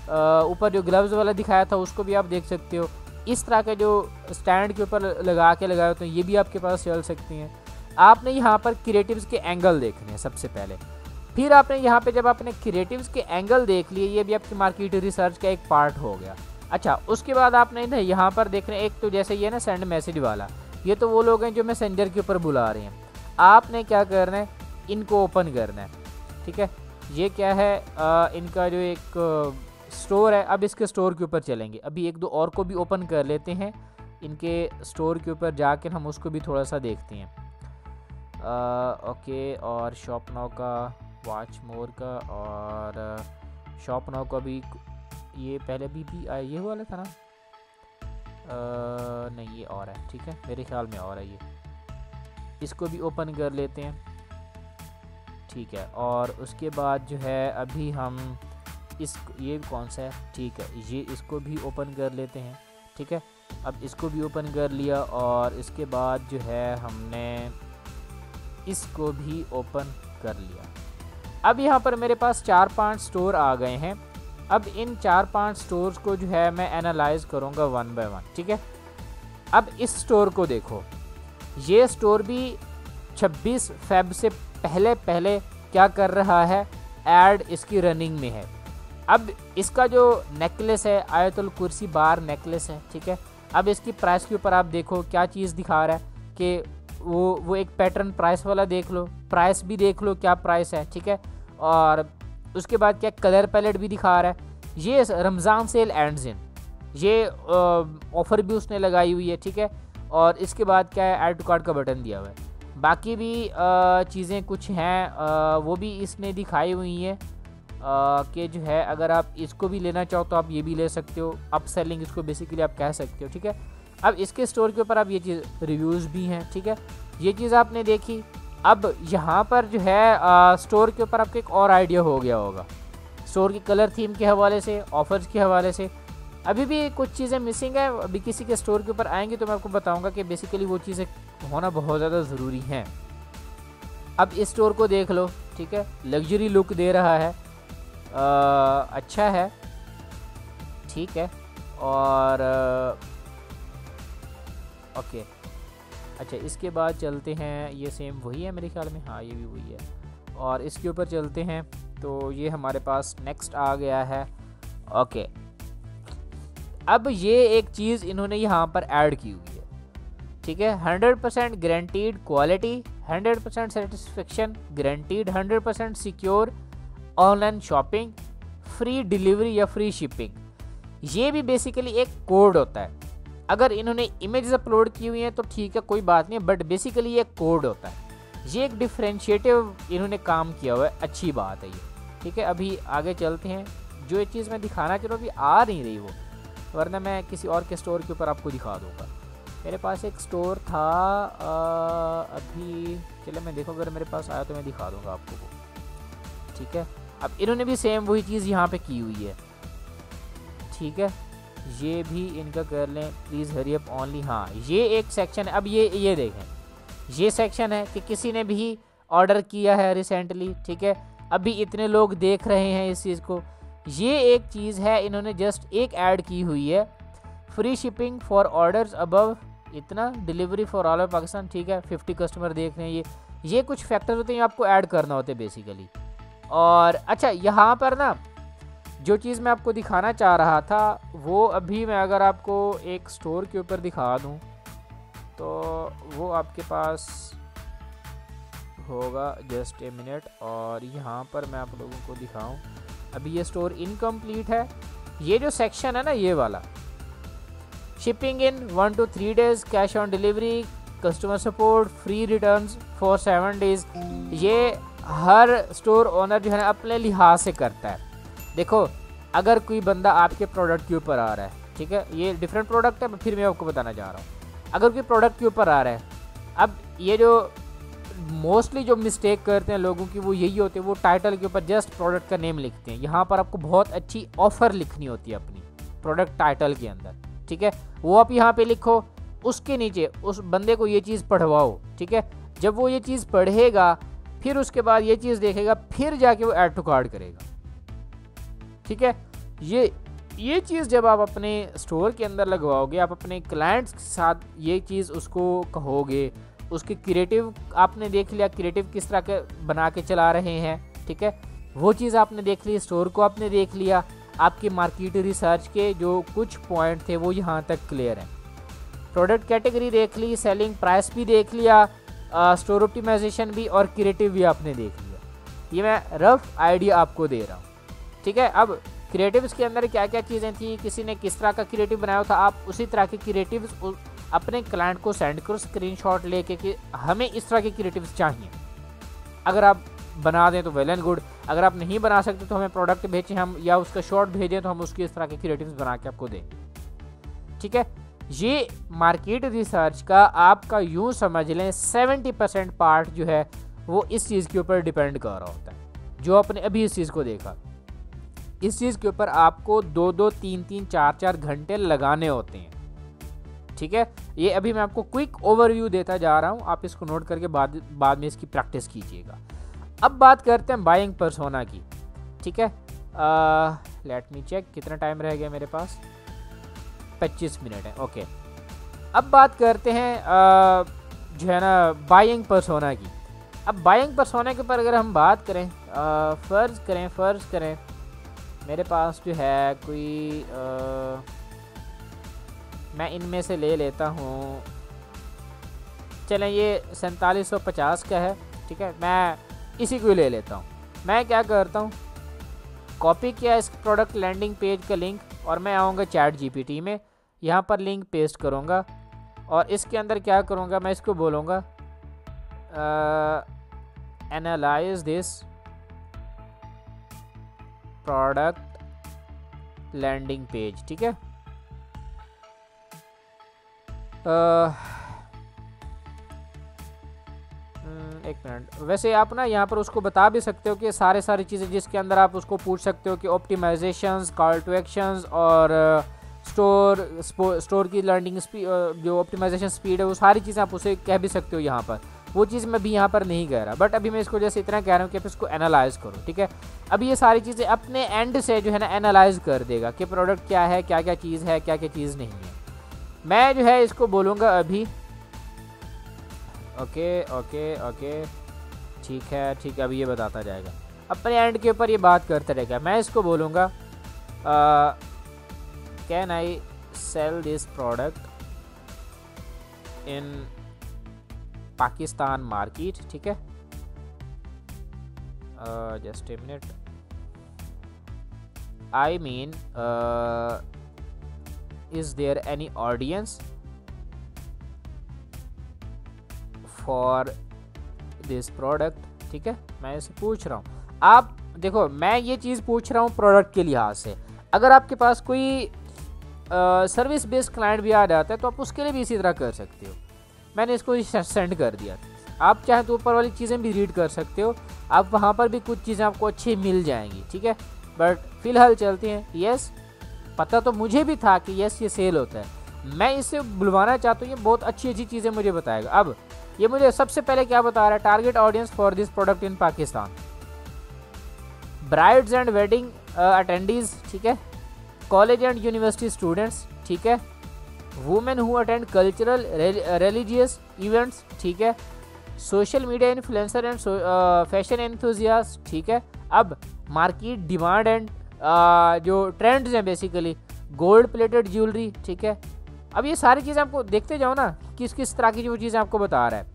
ऊपर जो ग्लव्स वाला दिखाया था उसको भी आप देख सकते हो। इस तरह के जो स्टैंड के ऊपर लगा के लगाए होते हैं ये भी आपके पास चल सकती हैं। आपने यहाँ पर क्रिएटिव्स के एंगल देखने हैं सबसे पहले, फिर आपने यहाँ पे जब आपने क्रिएटिव्स के एंगल देख लिए, ये भी आपकी मार्केट रिसर्च का एक पार्ट हो गया। अच्छा, उसके बाद आपने ना यहाँ पर देखना, एक तो जैसे ये ना सेंड मैसेज वाला, ये तो वो लोग हैं जो मैसेंजर के ऊपर बुला रहे हैं। आपने क्या करना है, इनको ओपन करना है, ठीक है। ये क्या है, इनका जो एक स्टोर है। अब इसके स्टोर के ऊपर चलेंगे, अभी एक दो और को भी ओपन कर लेते हैं। इनके स्टोर के ऊपर जाकर हम उसको भी थोड़ा सा देखते हैं। ओके, और शॉप नाउ का, वॉच मोर का, और शॉप नाउ का भी ये पहले भी ये वाला था ना, नहीं ये और है, ठीक है, मेरे ख्याल में और है ये। इसको भी ओपन कर लेते हैं, ठीक है। और उसके बाद जो है अभी हम ये कौन सा है, ठीक है, ये इसको भी ओपन कर लेते हैं, ठीक है। अब इसको भी ओपन कर लिया और इसके बाद जो है हमने इसको भी ओपन कर लिया। अब यहाँ पर मेरे पास 4-5 स्टोर आ गए हैं। अब इन 4-5 स्टोर्स को जो है मैं एनालाइज करूँगा 1 बाय 1, ठीक है। अब इस स्टोर को देखो, ये स्टोर भी 26 फेब से पहले क्या कर रहा है, ऐड इसकी रनिंग में है। अब इसका जो नेकलेस है आयतुल कुर्सी बार नेकलेस है, ठीक है। अब इसकी प्राइस के ऊपर आप देखो क्या चीज़ दिखा रहा है कि वो एक पैटर्न प्राइस वाला देख लो, प्राइस भी देख लो क्या प्राइस है, ठीक है। और उसके बाद क्या कलर पैलेट भी दिखा रहा है। ये रमज़ान सेल एंड्स इन, ये ऑफ़र भी उसने लगाई हुई है, ठीक है। और इसके बाद क्या है, ऐड टू कार्ट का बटन दिया हुआ है। बाकी भी चीज़ें कुछ हैं वो भी इसने दिखाई हुई हैं कि जो है अगर आप इसको भी लेना चाहो तो आप ये भी ले सकते हो, अप सेलिंग इसको बेसिकली आप कह सकते हो, ठीक है। अब इसके स्टोर के ऊपर आप ये चीज़ रिव्यूज़ भी हैं, ठीक है, ये चीज़ आपने देखी। अब यहाँ पर जो है स्टोर के ऊपर आपको एक और आइडिया हो गया होगा, स्टोर की कलर थीम के हवाले से, ऑफर्स के हवाले से। अभी भी कुछ चीज़ें मिसिंग है, अभी किसी के स्टोर के ऊपर आएंगे तो मैं आपको बताऊंगा कि बेसिकली वो चीज़ें होना बहुत ज़्यादा ज़रूरी हैं। अब इस स्टोर को देख लो, ठीक है, लग्जरी लुक दे रहा है, अच्छा है, ठीक है। और ओके, अच्छा इसके बाद चलते हैं, ये सेम वही है मेरे ख्याल में, हाँ ये भी वही है। और इसके ऊपर चलते हैं तो ये हमारे पास नेक्स्ट आ गया है। ओके, अब ये एक चीज़ इन्होंने यहाँ पर ऐड की हुई है, ठीक है, 100% guaranteed quality, 100% satisfaction guaranteed, 100% secure online shopping, free delivery या फ्री शिपिंग। ये भी बेसिकली एक कोड होता है। अगर इन्होंने इमेजेस अपलोड की हुई हैं तो ठीक है, कोई बात नहीं, बट बेसिकली ये एक कोड होता है। ये एक डिफरेंशिएटिव इन्होंने काम किया हुआ है, अच्छी बात है ये, ठीक है। अभी आगे चलते हैं। जो ये चीज़ मैं दिखाना चाह रहा हूँ अभी आ नहीं रही वो, वरना मैं किसी और के स्टोर के ऊपर आपको दिखा दूँगा। मेरे पास एक स्टोर था अभी, चलो मैं देखो, अगर मेरे पास आया तो मैं दिखा दूँगा आपको वो, ठीक है। अब इन्होंने भी सेम वही चीज़ यहाँ पे की हुई है, ठीक है, ये भी इनका कर लें, प्लीज़ हरी अप ओनली। हाँ, ये एक सेक्शन है। अब ये देखें, ये सेक्शन है कि किसी ने भी ऑर्डर किया है रिसेंटली, ठीक है, अभी इतने लोग देख रहे हैं इस चीज़ को। ये एक चीज़ है, इन्होंने जस्ट एक ऐड की हुई है, free shipping for orders above इतना, delivery for all of Pakistan, ठीक है, 50 कस्टमर देख रहे हैं। ये कुछ फैक्टर होते हैं आपको ऐड करना होते हैं बेसिकली। और अच्छा, यहाँ पर ना जो चीज़ मैं आपको दिखाना चाह रहा था वो अभी मैं अगर आपको एक स्टोर के ऊपर दिखा दूँ तो वो आपके पास होगा, जस्ट ए मिनट। और यहाँ पर मैं आप लोगों को दिखाऊं, अभी ये स्टोर इनकम्प्लीट है। ये जो सेक्शन है ना, ये वाला, shipping in 1 to 3 days, cash on delivery, customer support, free returns for 7 days, ये हर स्टोर ओनर जो है ना अपने लिहाज से करता है। देखो, अगर कोई बंदा आपके प्रोडक्ट के ऊपर आ रहा है, ठीक है, ये डिफरेंट प्रोडक्ट है, फिर मैं आपको बताना चाह रहा हूँ। अगर कोई प्रोडक्ट के ऊपर आ रहा है, अब ये जो मोस्टली जो मिस्टेक करते हैं लोगों की वो यही होती है, वो टाइटल के ऊपर जस्ट प्रोडक्ट का नेम लिखते हैं। यहाँ पर आपको बहुत अच्छी ऑफ़र लिखनी होती है अपनी प्रोडक्ट टाइटल के अंदर, ठीक है, वो आप यहाँ पे लिखो, उसके नीचे उस बंदे को ये चीज़ पढ़वाओ, ठीक है। जब वो ये चीज़ पढ़ेगा फिर उसके बाद ये चीज़ देखेगा, फिर जाके वो ऐड टू कार्ट करेगा, ठीक है। ये चीज़ जब आप अपने स्टोर के अंदर लगवाओगे, आप अपने क्लाइंट्स के साथ ये चीज़ उसको कहोगे, उसके क्रिएटिव आपने देख लिया, क्रिएटिव किस तरह के बना के चला रहे हैं, ठीक है, वो चीज़ आपने देख ली, स्टोर को आपने देख लिया, आपकी मार्केट रिसर्च के जो कुछ पॉइंट थे वो यहाँ तक क्लियर हैं, प्रोडक्ट कैटेगरी देख ली, सेलिंग प्राइस भी देख लिया, स्टोर ऑप्टिमाइजेशन भी और क्रिएटिव भी आपने देख लिया। ये मैं रफ आइडिया आपको दे रहा हूँ, ठीक है। अब क्रिएटिव्स के अंदर क्या क्या चीज़ें थी, किसी ने किस तरह का क्रिएटिव बनाया था, आप उसी तरह के क्रिएटिव्स अपने क्लाइंट को सेंड करो स्क्रीनशॉट लेके कि हमें इस तरह के क्रिएटिव्स चाहिए। अगर आप बना दें तो वेल एंड गुड, अगर आप नहीं बना सकते तो हमें प्रोडक्ट भेजें हम, या उसका शॉट भेजें तो हम उसकी इस तरह के क्रिएटिव्स बना के आपको दें, ठीक है। ये मार्केट रिसर्च का आपका यूँ समझ लें 70% पार्ट जो है वो इस चीज़ के ऊपर डिपेंड कर रहा होता है। जो आपने अभी इस चीज़ को देखा, इस चीज़ के ऊपर आपको 2-2, 3-3, 4-4 घंटे लगाने होते हैं, ठीक है। ये अभी मैं आपको क्विक ओवरव्यू देता जा रहा हूँ, आप इसको नोट करके बाद में इसकी प्रैक्टिस कीजिएगा। अब बात करते हैं बाइंग पर्सोना की, ठीक है। लेट मी चेक कितना टाइम रह गया मेरे पास, 25 मिनट है, ओके। अब बात करते हैं जो है ना बाइंग पर्सोना की। अब बाइंग पर्सोना के ऊपर अगर हम बात करें, फ़र्ज़ करें मेरे पास जो है कोई मैं इनमें से ले लेता हूँ, चलें ये 4750 का है, ठीक है, मैं इसी को ले लेता हूँ। मैं क्या करता हूँ, कॉपी किया इस प्रोडक्ट लैंडिंग पेज का लिंक और मैं आऊँगा चैट जीपीटी में, यहाँ पर लिंक पेस्ट करूँगा और इसके अंदर क्या करूँगा, मैं इसको बोलूँगा analyse this product landing page, ठीक है। एक मिनट, वैसे आप ना यहाँ पर उसको बता भी सकते हो कि सारी चीज़ें जिसके अंदर आप उसको पूछ सकते हो कि ऑप्टिमाइजेशंस, कॉल टू एक्शंस और स्टोर की लर्निंग स्पीड, जो ऑप्टिमाइजेशन स्पीड है, वो सारी चीज़ें आप उसे कह भी सकते हो यहाँ पर। वो चीज़ मैं भी यहाँ पर नहीं कह रहा, बट अभी मैं इसको जैसे इतना कह रहा हूँ कि आप इसको एनालाइज़ करो, ठीक है। अभी ये सारी चीज़ें अपने एंड से जो है ना एनालाइज़ कर देगा कि प्रोडक्ट क्या है, क्या क्या चीज़ है, क्या क्या चीज़ नहीं है। मैं जो है इसको बोलूँगा अभी ओके ओके ओके ठीक है, अभी ये बताता जाएगा, अपने एंड के ऊपर ये बात करता रहेगा। मैं इसको बोलूँगा can I sell this product in Pakistan market, ठीक है। Just a minute, I mean is there any audience for this product, ठीक है। मैं इसे पूछ रहा हूँ, आप देखो मैं ये चीज़ पूछ रहा हूँ प्रोडक्ट के लिहाज से। अगर आपके पास कोई सर्विस बेस्ड क्लाइंट भी आ जाता है तो आप उसके लिए भी इसी तरह कर सकते हो। मैंने इसको सेंड कर दिया, आप चाहे तो ऊपर वाली चीज़ें भी रीड कर सकते हो, आप वहाँ पर भी कुछ चीज़ें आपको अच्छी मिल जाएंगी, ठीक है। बट फिलहाल चलते हैं। यस, पता तो मुझे भी था कि यस ये सेल होता है, मैं इसे बुलवाना चाहता हूँ, ये बहुत अच्छी अच्छी चीज़ें मुझे बताएगा। अब ये मुझे सबसे पहले क्या बता रहा है, target audience for this product in Pakistan, brides and wedding attendees, ठीक है, कॉलेज एंड यूनिवर्सिटी स्टूडेंट्स, ठीक है, women who attend cultural religious events, ठीक है, social media influencer and fashion enthusiast, ठीक है। अब मार्केट डिमांड एंड जो ट्रेंड्स हैं बेसिकली, गोल्ड प्लेटेड ज्वेलरी, ठीक है। अब ये सारी चीज़ें आपको देखते जाओ ना, किस किस तरह की जो चीज़ें आपको बता रहा है।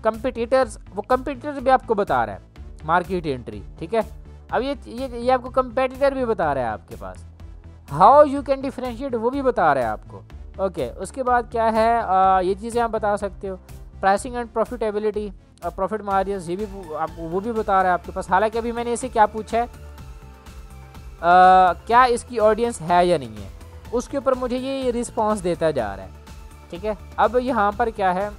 कंपिटिटर्स, वो कंपिटिटर्स भी आपको बता रहा है, मार्केट एंट्री, ठीक है। अब ये आपको कंपेटिटर भी बता रहा है आपके पास, हाउ यू कैन डिफरेंशिएट वो भी बता रहा है आपको, ओके। उसके बाद क्या है, ये चीज़ें आप बता सकते हो, pricing and profitability, profit margin, ये भी वो भी बता रहा है आपके पास। हालांकि अभी मैंने इसे क्या पूछा है, क्या इसकी ऑडियंस है या नहीं है, उसके ऊपर मुझे ये रिस्पांस देता जा रहा है, ठीक है। अब यहाँ पर क्या है,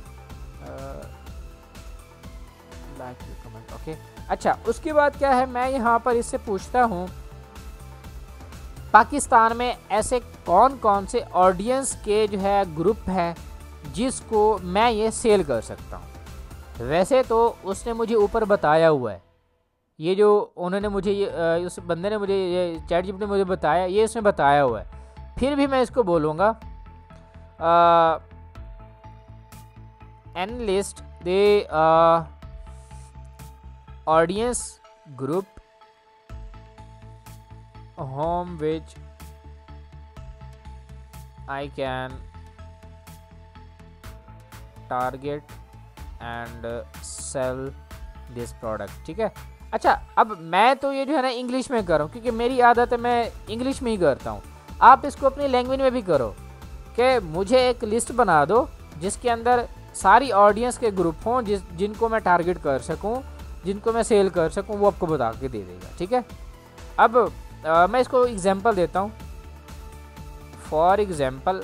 कमेंट, ओके। अच्छा, उसके बाद क्या है, मैं यहाँ पर इससे पूछता हूँ पाकिस्तान में ऐसे कौन कौन से ऑडियंस के जो है ग्रुप हैं जिसको मैं ये सेल कर सकता हूँ। वैसे तो उसने मुझे ऊपर बताया हुआ है, ये जो उन्होंने मुझे ये उस बंदे ने मुझे ये चैट जीपीटी ने मुझे बताया, ये उसने बताया हुआ है। फिर भी मैं इसको बोलूँगा analyst the audience group whom which I can target and sell this product, ठीक है। अच्छा, अब मैं तो ये जो है ना इंग्लिश में कर रहा हूँ क्योंकि मेरी आदत है, मैं इंग्लिश में ही करता हूँ। आप इसको अपनी लैंग्वेज में भी करो कि मुझे एक लिस्ट बना दो जिसके अंदर सारी ऑडियंस के ग्रुप हों जिनको मैं टारगेट कर सकूँ, जिनको मैं सेल कर सकूँ, वो आपको बता के दे देगा, ठीक है। अब मैं इसको एग्जांपल देता हूँ। फॉर एग्जांपल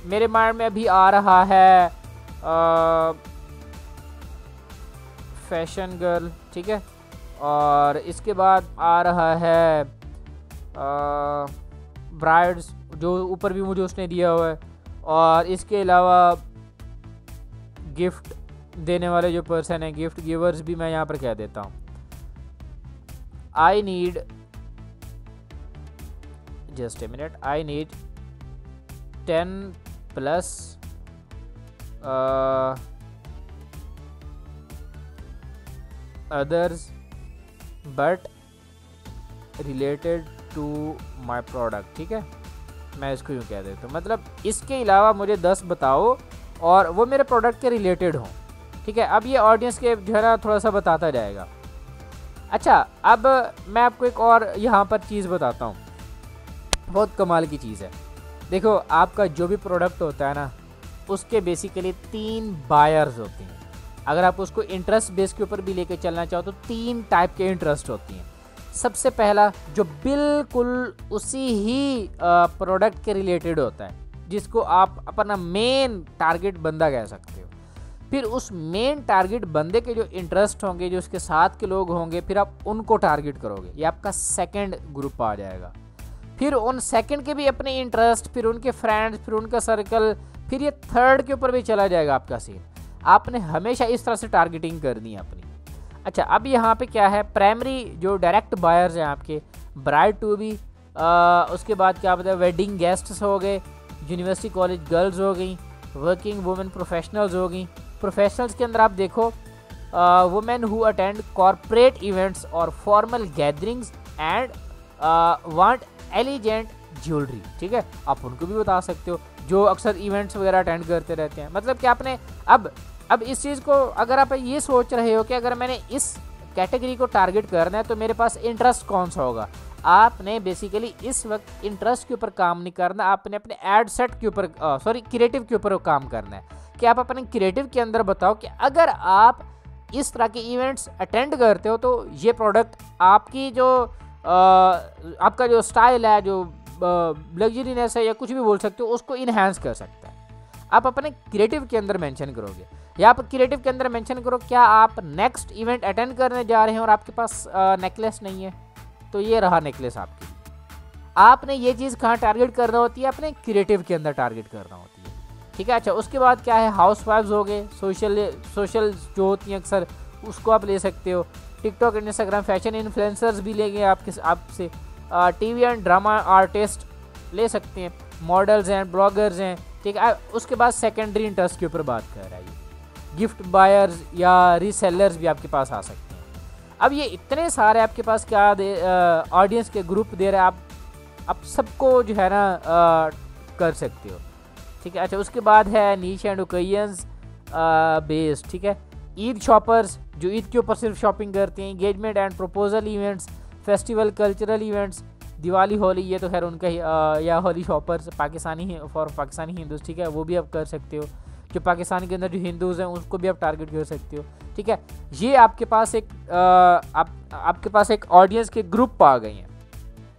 मेरे माइंड में अभी आ रहा है फैशन गर्ल, ठीक है, और इसके बाद आ रहा है ब्राइड्स, जो ऊपर भी मुझे उसने दिया हुआ है, और इसके अलावा गिफ्ट देने वाले जो पर्सन है, गिफ्ट गिवर्स भी मैं यहाँ पर कह देता हूँ। I need just a minute, I need 10 plus others but related to my product, ठीक है। मैं इसको यूँ कह देता हूँ, मतलब इसके अलावा मुझे 10 बताओ और वो मेरे प्रोडक्ट के रिलेटेड हों, ठीक है। अब ये ऑडियंस के जो है ना थोड़ा सा बताता जाएगा। अच्छा, अब मैं आपको एक और यहाँ पर चीज़ बताता हूँ, बहुत कमाल की चीज़ है। देखो, आपका जो भी प्रोडक्ट होता है ना, उसके बेसिकली 3 बायर्स होते हैं। अगर आप उसको इंटरेस्ट बेस के ऊपर भी लेके चलना चाहो तो 3 टाइप के इंटरेस्ट होती हैं। सबसे पहला जो बिल्कुल उसी ही प्रोडक्ट के रिलेटेड होता है, जिसको आप अपना मेन टारगेट बंदा कह सकते हो। फिर उस मेन टारगेट बंदे के जो इंटरेस्ट होंगे, जो उसके साथ के लोग होंगे, फिर आप उनको टारगेट करोगे, ये आपका सेकंड ग्रुप आ जाएगा। फिर उन सेकंड के भी अपने इंटरेस्ट, फिर उनके फ्रेंड्स, फिर उनका सर्कल, फिर ये थर्ड के ऊपर भी चला जाएगा आपका सीन। आपने हमेशा इस तरह से टारगेटिंग करनी है अपनी। अच्छा, अब यहाँ पे क्या है, प्राइमरी जो डायरेक्ट बायर्स हैं आपके, ब्राइड टू बी, उसके बाद क्या बताया, वेडिंग गेस्ट्स हो गए, यूनिवर्सिटी कॉलेज गर्ल्स हो गई, वर्किंग वुमेन प्रोफेशनल्स हो गई। प्रोफेशनल्स के अंदर आप देखो women who attend corporate events और formal gatherings and want elegant jewellery, ठीक है, आप उनको भी बता सकते हो जो अक्सर इवेंट्स वगैरह अटेंड करते रहते हैं। मतलब कि आपने अब इस चीज़ को अगर आप ये सोच रहे हो कि अगर मैंने इस कैटेगरी को टारगेट करना है तो मेरे पास इंटरेस्ट कौन सा होगा, आपने बेसिकली इस वक्त इंटरेस्ट के ऊपर काम नहीं करना, आपने अपने एड सेट के ऊपर क्रिएटिव के ऊपर काम करना है कि आप अपने क्रिएटिव के अंदर बताओ कि अगर आप इस तरह के इवेंट्स अटेंड करते हो तो ये प्रोडक्ट आपकी जो आपका जो स्टाइल है, जो लग्जरीनेस है या कुछ भी बोल सकते हो, उसको इन्हांस कर सकता है। आप अपने क्रिएटिव के अंदर मेंशन करोगे, या आप क्रिएटिव के अंदर मेंशन करो क्या आप नेक्स्ट इवेंट अटेंड करने जा रहे हैं और आपके पास नेकलेस नहीं है, तो ये रहा नेकलेस आपकी। आपने ये चीज़ कहाँ टारगेट करना होती है, अपने क्रिएटिव के अंदर टारगेट करना होती है, ठीक है। अच्छा, उसके बाद क्या है, हाउस वाइफ्स हो गए, सोशल जो होती हैं अक्सर, उसको आप ले सकते हो। टिकटॉक, इंस्टाग्राम, फैशन इन्फ्लुएंसर्स भी लेंगे आपसे। टीवी एंड ड्रामा आर्टिस्ट ले सकते हैं, मॉडल्स हैं, ब्लॉगर्स हैं, ठीक है। उसके बाद सेकेंडरी इंटरेस्ट के ऊपर बात कर रहा है, गिफ्ट बायर्स या रीसेलर्स भी आपके पास आ सकते हैं। अब ये इतने सारे आपके पास क्या ऑडियंस के ग्रुप दे रहे हैं, आप सबको जो है ना कर सकते हो, ठीक है। अच्छा, उसके बाद है नीश एंड ओकेजन्स बेस्ड, ठीक है। ईद शॉपर्स जो ईद के ऊपर सिर्फ शॉपिंग करते हैं, engagement and proposal events, festival, cultural events, Diwali, Holi, ये तो खैर उनका ही, या Holi shoppers Pakistani for Pakistani Hindus, ठीक है, वो भी आप कर सकते हो। जो पाकिस्तान के अंदर जो हिंदूज़ हैं उसको भी आप टारगेट कर सकते हो, ठीक है। ये आपके पास एक आपके पास एक ऑडियंस के ग्रुप आ गए हैं,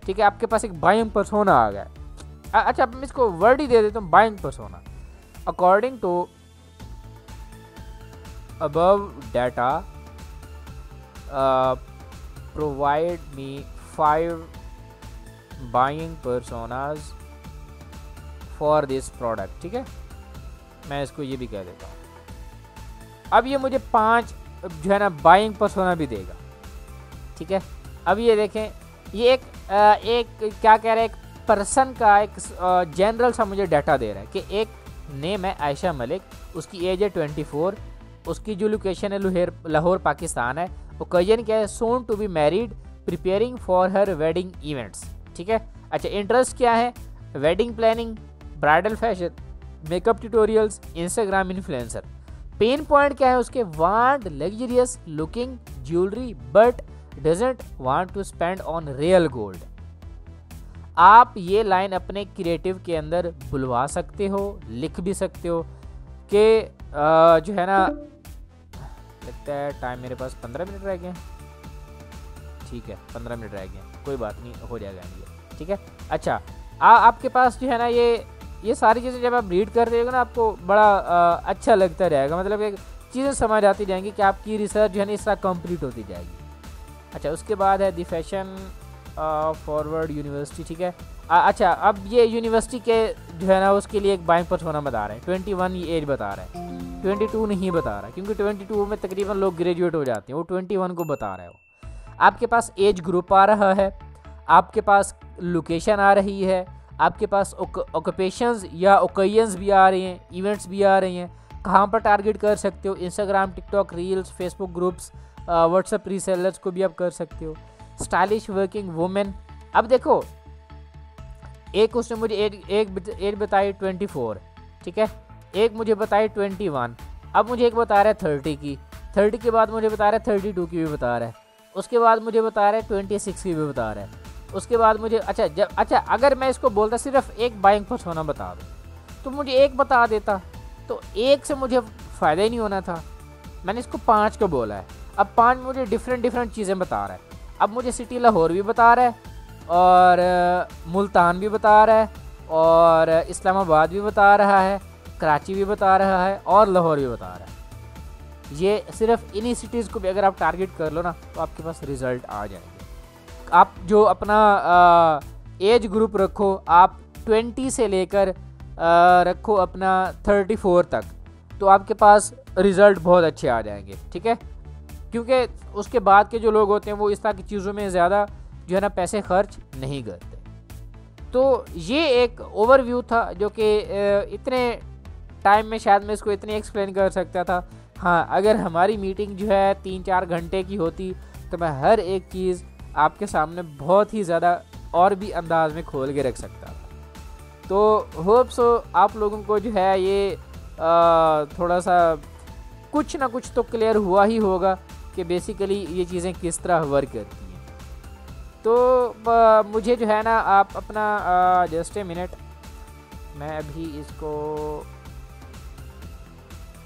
ठीक है, आपके पास एक बाइंग पर्सोना आ गया। अच्छा, अब मैं इसको वर्ड ही दे देता हूँ, buying persona. According to above data provide me 5 buying personas for this product, ठीक है। मैं इसको ये भी कह देता हूँ। अब ये मुझे 5 जो है ना बाइंग पर्सोना भी देगा, ठीक है। अब ये देखें, ये एक क्या कह रहा है, एक पर्सन का एक जनरल सा मुझे डाटा दे रहा है कि एक नेम है आयशा मलिक, उसकी एज है 24, उसकी जो लोकेशन है लाहौर पाकिस्तान है, ओकेजन क्या है, soon to be married, preparing for her wedding events, ठीक है। अच्छा, इंटरेस्ट क्या है, wedding planning, bridal fashion, makeup tutorials, Instagram influencer. Pain point क्या है उसके, want luxurious looking jewellery but doesn't want to spend on real gold. आप ये लाइन अपने क्रिएटिव के अंदर बुलवा सकते हो, लिख भी सकते हो कि जो है ना, लगता है टाइम मेरे पास 15 मिनट रह गए, ठीक है, 15 मिनट रह गए, कोई बात नहीं, हो जाएगा ये, ठीक है। अच्छा, आपके पास जो है ना ये सारी चीज़ें जब आप रीड कर रहे हो ना, आपको बड़ा अच्छा लगता रहेगा, मतलब एक चीज़ें समझ आती जाएंगी कि आपकी रिसर्च जो है ना इस तरह कंप्लीट होती जाएगी। अच्छा, उसके बाद है द फैशन फॉरवर्ड यूनिवर्सिटी, ठीक है। अच्छा, अब ये यूनिवर्सिटी के जो है ना उसके लिए एक बाइंग पर्सोना बता रहे हैं, 21 ये एज बता रहा है, 22 नहीं बता रहा, क्योंकि 22 में तकरीबन लोग ग्रेजुएट हो जाते हैं, वो 21 को बता रहा है। वो आपके पास एज ग्रुप आ रहा है, आपके पास लोकेशन आ रही है, आपके पास ऑक्यूपेशंस या ओकेजन्स भी आ रहे हैं, इवेंट्स भी आ रहे हैं। कहाँ पर टारगेट कर सकते हो, Instagram, TikTok, reels, Facebook groups, WhatsApp resellers को भी आप कर सकते हो। स्टाइलिश वर्किंग वुमेन, अब देखो एक उसने मुझे एज बताई 24, ठीक है, एक मुझे बताई 21, अब मुझे एक बता रहा है 30 की, 30 के बाद मुझे बता रहा है 32 की भी बता रहा है, उसके बाद मुझे बता रहा है 26 की भी बता रहा है, उसके बाद मुझे अच्छा अगर मैं इसको बोलता सिर्फ एक बाइंग पर्सोना बता दो तो मुझे एक बता देता, तो एक से मुझे फ़ायदा ही नहीं होना था, मैंने इसको 5 को बोला है। अब 5 मुझे डिफरेंट चीज़ें बता रहा है, अब मुझे सिटी लाहौर भी बता रहा है और मुल्तान भी बता रहा है और इस्लामाबाद भी बता रहा है, कराची भी बता रहा है और लाहौर भी बता रहा है। ये सिर्फ इन्हीं सिटीज़ को भी अगर आप टारगेट कर लो ना तो आपके पास रिज़ल्ट आ जाएंगे। आप जो अपना एज ग्रुप रखो, आप 20 से लेकर रखो अपना 34 तक, तो आपके पास रिज़ल्ट बहुत अच्छे आ जाएंगे। ठीक है, क्योंकि उसके बाद के जो लोग होते हैं वो इस तरह की चीज़ों में ज़्यादा जो है ना पैसे खर्च नहीं करते। तो ये एक ओवरव्यू था जो कि इतने टाइम में शायद मैं इसको इतनी एक्सप्लेन कर सकता था। हाँ, अगर हमारी मीटिंग जो है 3-4 घंटे की होती तो मैं हर एक चीज़ आपके सामने बहुत ही ज़्यादा और भी अंदाज में खोल के रख सकता था। तो होप सो आप लोगों को जो है ये थोड़ा सा कुछ ना कुछ तो क्लियर हुआ ही होगा कि बेसिकली ये चीज़ें किस तरह वर्क करती हैं। तो मुझे जो है ना आप अपना जस्ट ए मिनट, मैं अभी इसको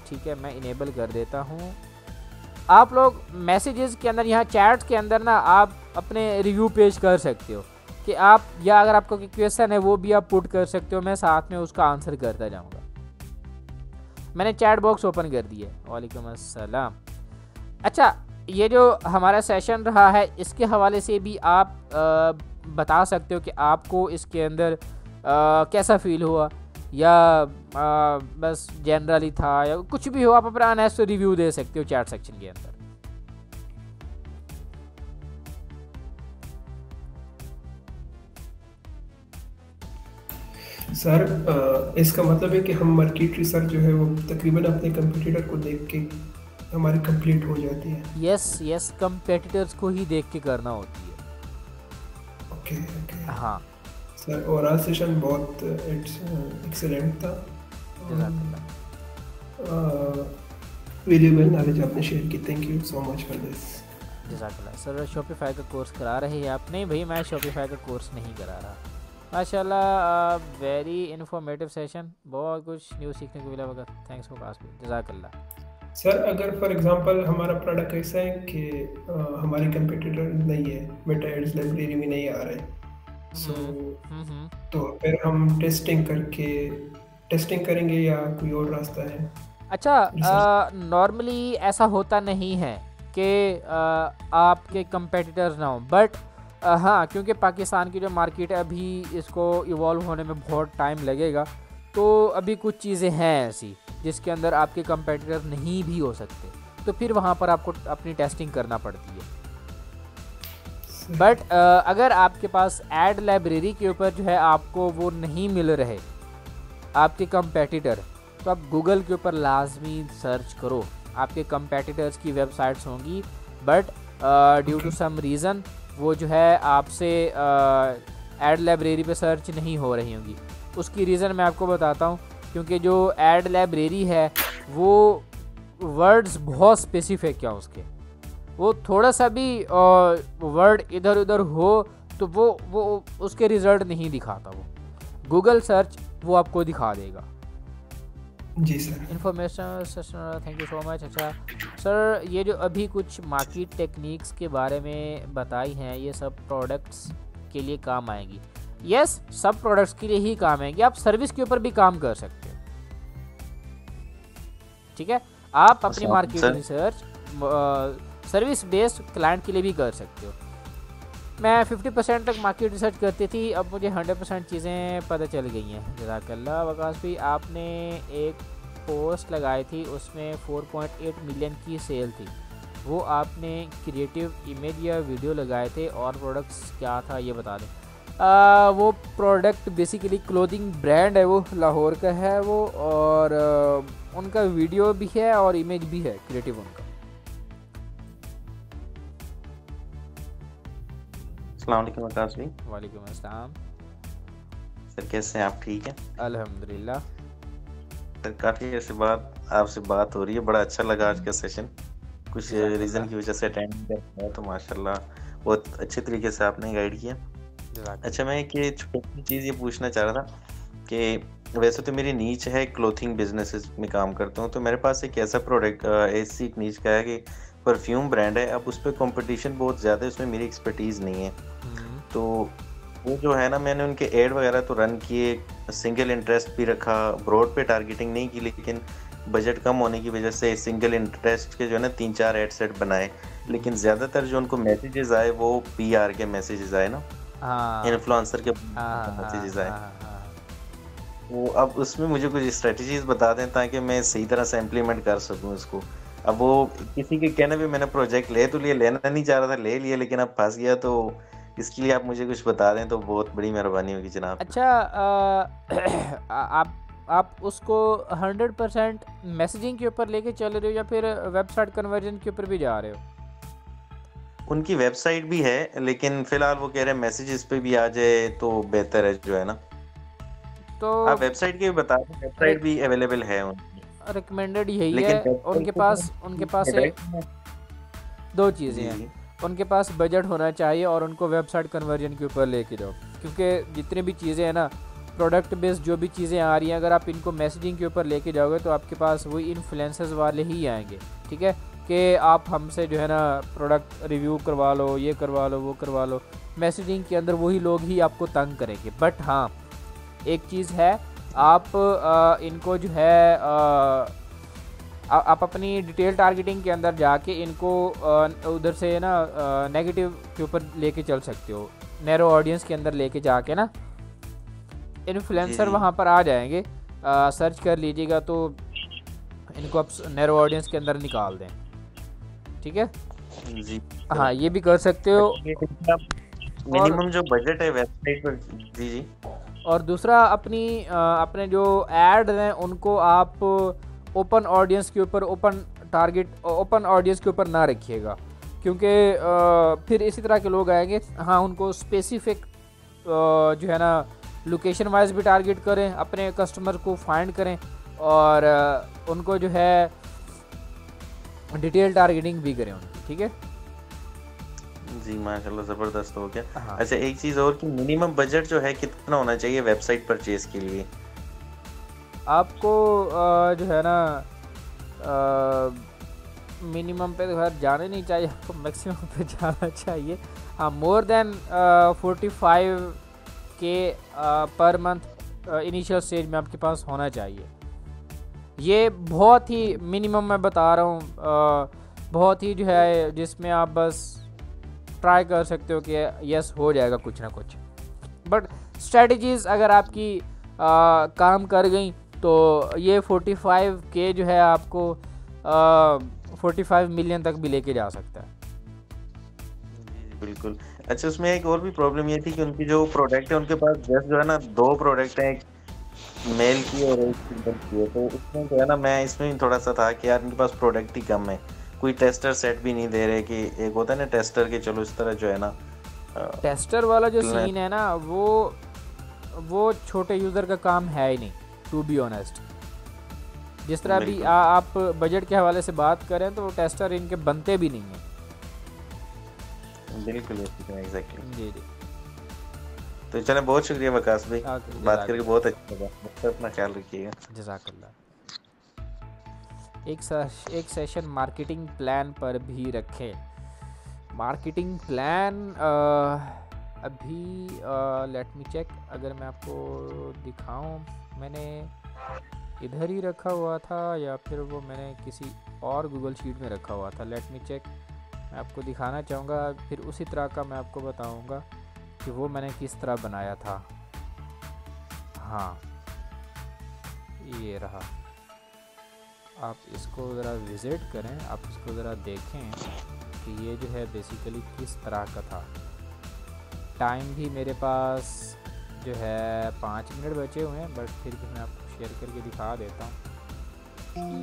ठीक है मैं इनेबल कर देता हूँ। आप लोग मैसेजेस के अंदर, यहाँ चैट्स के अंदर ना आप अपने रिव्यू पेश कर सकते हो कि आप, या अगर आपको कोई क्वेश्चन है वो भी आप पुट कर सकते हो, मैं साथ में उसका आंसर करता जाऊँगा। मैंने चैट बॉक्स ओपन कर दिया है। वालेकुम अस्सलाम। अच्छा, ये जो हमारा सेशन रहा है इसके हवाले से भी आप बता सकते हो कि आपको इसके अंदर कैसा फील हुआ, या बस जनरली था, या कुछ भी हो, आप अपना ऑनेस्ट रिव्यू दे सकते हो चैट सेक्शन के अंदर। सर इसका मतलब है कि हम मार्केट रिसर्च जो है वो तकरीबन अपने कंपटीटर को देख के हमारी कंप्लीट हो जाती है। यस, कंपेटिटर्स को ही देख के करना होती है। ओके। हाँ सर, ओवरऑल सेशन बहुत एक्सीलेंट था। वेरिएबल नॉलेज आपने शेयर की, thank you so much for this. जज़ाकल्लाह। सर शॉपिफाई का कोर्स करा रहे हैं आप? नहीं भाई, मैं शॉपिफाई का कोर्स नहीं करा रहा। माशाल्लाह, वेरी इन्फॉर्मेटिव सेशन, बहुत कुछ न्यू सीखने को मिला वगैरह। थैंक्स फॉर कास्टिंग, जज़ाकल्लाह। सर अगर फॉर एग्जांपल हमारा प्रोडक्ट ऐसा है कि हमारी कंपटीटर नहीं है, मेटा एड्स लाइब्रेरी में नहीं आ रहे, तो फिर हम टेस्टिंग करेंगे या कोई और रास्ता है? अच्छा, नॉर्मली ऐसा होता नहीं है कि आपके कंपेटिटर्स ना हो, बट हाँ, क्योंकि पाकिस्तान की जो मार्केट है अभी इसको इवॉल्व होने में बहुत टाइम लगेगा, तो अभी कुछ चीज़ें हैं ऐसी जिसके अंदर आपके कंपेटिटर नहीं भी हो सकते, तो फिर वहाँ पर आपको अपनी टेस्टिंग करना पड़ती है। बट अगर आपके पास एड लाइब्रेरी के ऊपर जो है आपको वो नहीं मिल रहे आपके कंपेटिटर, तो आप गूगल के ऊपर लाजमी सर्च करो, आपके कंपेटिटर्स की वेबसाइट्स होंगी, but due to some reason वो जो है आपसे एड लाइब्रेरी पे सर्च नहीं हो रही होंगी। उसकी रीज़न मैं आपको बताता हूँ, क्योंकि जो एड लाइब्रेरी है वो वर्ड्स बहुत स्पेसिफिक है उसके, वो थोड़ा सा भी वर्ड इधर उधर हो तो वो उसके रिज़ल्ट नहीं दिखाता। वो गूगल सर्च वो आपको दिखा देगा। जी sir. Information session, thank you so much. अच्छा सर, ये जो अभी कुछ मार्केट टेक्निक्स के बारे में बताई हैं, ये सब प्रोडक्ट्स के लिए काम आएंगी? यस, सब प्रोडक्ट्स के लिए ही काम आएंगी। आप सर्विस के ऊपर भी काम कर सकते हो। ठीक है, आप अपनी market research service based client के लिए भी कर सकते हो। मैं 50% तक मार्केट रिसर्च करती थी, अब मुझे 100% चीज़ें पता चल गई हैं। जज़ाकल्लाह। वकास भी आपने एक पोस्ट लगाई थी, उसमें 4.8 मिलियन की सेल थी, वो आपने क्रिएटिव इमेज या वीडियो लगाए थे, और प्रोडक्ट्स क्या था ये बता दें। वो प्रोडक्ट बेसिकली क्लोथिंग ब्रांड है, वो लाहौर का है वो, और उनका वीडियो भी है और इमेज भी है क्रिएटिव उनका। अस्सलाम वालेकुम वकास भाई। वालेकुम अस्सलाम सर, कैसे हैं आप? ठीक है अल्हम्दुलिल्लाह। सर, काफ़ी ऐसे बाद आपसे बात हो रही है, बड़ा अच्छा लगा आज का सेशन। कुछ रीज़न की वजह से अटेंड नहीं कर पाया, तो माशाल्लाह बहुत अच्छे तरीके से आपने गाइड किया। अच्छा, मैं एक ये छोटी चीज़ ये पूछना चाह रहा था कि वैसे तो मेरी नीच है क्लोथिंग बिजनेसेस में काम करता हूँ, तो मेरे पास एक ऐसा प्रोडक्ट ऐसी नीच का है कि परफ्यूम ब्रांड है। अब उस पर कंपटीशन बहुत ज़्यादा है, उसमें मेरी एक्सपर्टीज़ नहीं है, तो वो जो है ना, मैंने उनके एड वगैरह तो रन किए, सिंगल इंटरेस्ट भी रखा, ब्रॉड पे टारगेटिंग नहीं की, लेकिन बजट कम होने की वजह से सिंगल इंटरेस्ट के जो है ना 3-4 एड सेट बनाए, लेकिन ज़्यादातर जो उनको मैसेजेस आए वो PR के मैसेजेस आए ना, इन्फ्लुएंसर के मैसेजेस आए। वो अब उसमें मुझे कुछ स्ट्रेटजीज बता दें ताकि मैं सही तरह से इम्प्लीमेंट कर सकूं इसको। अब वो किसी के कहने पे मैंने प्रोजेक्ट ले तो लिया, लेना नहीं चाह रहा था, ले लिया, लेकिन अब फंस गया। तो इसके लिए आप मुझे कुछ बता दें तो बहुत बड़ी मेहरबानी होगी जनाब। अच्छा, आप उसको 100% मैसेजिंग के ऊपर लेके चल रहे हो या फिर वेबसाइट कन्वर्जन के ऊपर भी जा रहे हो? उनकी वेबसाइट भी है, लेकिन फिलहाल वो कह रहे हैं मैसेजेस पे भी आ जाए तो बेहतर है जो है ना। तो आप वेबसाइट के भी बता दें, वेबसाइट भी अवेलेबल है उनकी, रिकमेंडेड यही लेकिन है। उनके पास दो चीज़ें हैं। उनके पास बजट होना चाहिए और उनको वेबसाइट कन्वर्जन के ऊपर लेके जाओ, क्योंकि जितनी भी चीज़ें हैं ना, प्रोडक्ट बेस्ड जो भी चीज़ें आ रही हैं, अगर आप इनको मैसेजिंग के ऊपर लेके जाओगे तो आपके पास वही इन्फ्लुएंसर्स वाले ही आएंगे। ठीक है, कि आप हमसे जो है ना प्रोडक्ट रिव्यू करवा लो, ये करवा लो, वो करवा लो। मैसेजिंग के अंदर वही लोग ही आपको तंग करेंगे। बट हाँ, एक चीज़ है, आप इनको जो है आप अपनी डिटेल टारगेटिंग के अंदर जाके इनको उधर से ना नेगेटिव के ऊपर लेके चल सकते हो। नैरो ऑडियंस के अंदर लेके जाके ना इन्फ्लुएंसर वहाँ पर आ जाएंगे। सर्च कर लीजिएगा तो इनको आप नैरो ऑडियंस के अंदर निकाल दें। ठीक है जी, हाँ, ये भी कर सकते हो। मिनिमम जो बजट है वेबसाइट पर। जी जी। और दूसरा, अपने जो एड हैं उनको आप ओपन ऑडियंस के ऊपर, ओपन ऑडियंस के ऊपर ना रखिएगा, क्योंकि फिर इसी तरह के लोग आएंगे। हाँ, उनको स्पेसिफिक जो है ना लोकेशन वाइज भी टारगेट करें, अपने कस्टमर को फाइंड करें और उनको जो है डिटेल टारगेटिंग भी करें उनकी। ठीक है जी, माशाल्लाह ज़बरदस्त हो गया। हाँ। अच्छा, एक चीज़ और कि मिनिमम बजट जो है कितना होना चाहिए वेबसाइट परचेज के लिए? आपको जो है ना मिनिमम पे तो खैर जाने नहीं चाहिए, आपको मैक्सिमम पे जाना चाहिए। हाँ, more than 45K per month initial stage में आपके पास होना चाहिए। ये बहुत ही मिनिमम मैं बता रहा हूँ, बहुत ही जो है जिसमें आप बस ट्राई कर सकते हो कि यस हो जाएगा कुछ ना कुछ। बट स्ट्रेटजीज़ अगर आपकी काम कर गई तो ये 45K जो है आपको 45 मिलियन तक भी लेके जा सकता है। बिल्कुल। अच्छा, उसमें एक और भी प्रॉब्लम ये थी कि उनकी जो प्रोडक्ट है उनके पास जस्ट जो है ना 2 प्रोडक्ट हैं, एक मेल की और एक फीमेल की है। तो उसमें जो है ना मैं इसमें थोड़ा सा था कि यार इनके पास प्रोडक्ट ही कम है, कोई टेस्टर सेट भी नहीं दे रहे। कि एक होता है ना टेस्टर के, चलो इस तरह जो है ना टेस्टर वाला जो सीन है ना, वो छोटे यूज़र का काम है ही नहीं, टू बी ऑनेस्ट। जिस तरह भी आप बजट के हवाले से बात करें तो टेस्टर इनके बनते भी नहीं हैं। बिल्कुल एग्जैक्टली। जी जी। तो चले, बहुत शुक्रिया वकास भाई, बात करके बहुत अच्छा लगा। अपना ख्याल रखिएगा। जज़ाकल्लाह। एक सेशन मार्केटिंग प्लान पर भी रखें। मार्केटिंग प्लान अभी लेट मी चेक, अगर मैं आपको दिखाऊं, मैंने इधर ही रखा हुआ था या फिर वो मैंने किसी और गूगल शीट में रखा हुआ था। लेट मी चेक, मैं आपको दिखाना चाहूँगा, फिर उसी तरह का मैं आपको बताऊँगा कि वो मैंने किस तरह बनाया था। हाँ, ये रहा। आप इसको ज़रा विज़िट करें, आप इसको ज़रा देखें कि ये जो है बेसिकली किस तरह का था। टाइम भी मेरे पास जो है 5 मिनट बचे हुए हैं, बट फिर भी मैं आपको शेयर करके दिखा देता हूँ,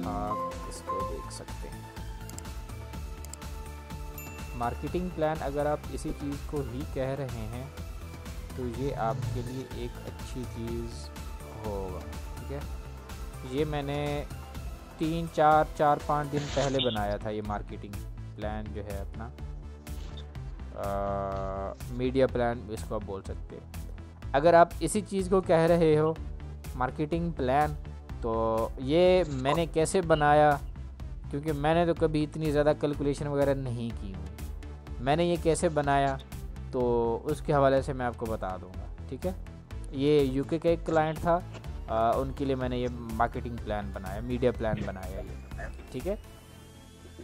आप इसको देख सकते हैं। मार्केटिंग प्लान, अगर आप इसी चीज़ को ही कह रहे हैं तो ये आपके लिए एक अच्छी चीज़ होगा। ठीक है, ये मैंने 4-5 दिन पहले बनाया था। ये मार्केटिंग प्लान जो है अपना मीडिया प्लान इसको आप बोल सकते हैं। अगर आप इसी चीज़ को कह रहे हो मार्केटिंग प्लान, तो ये मैंने कैसे बनाया, क्योंकि मैंने तो कभी इतनी ज़्यादा कैलकुलेशन वगैरह नहीं की हूँ। मैंने ये कैसे बनाया तो उसके हवाले से मैं आपको बता दूँगा। ठीक है, ये यूके का एक क्लाइंट था, उनके लिए मैंने ये मार्केटिंग प्लान बनाया, मीडिया प्लान बनाया ये। ठीक है,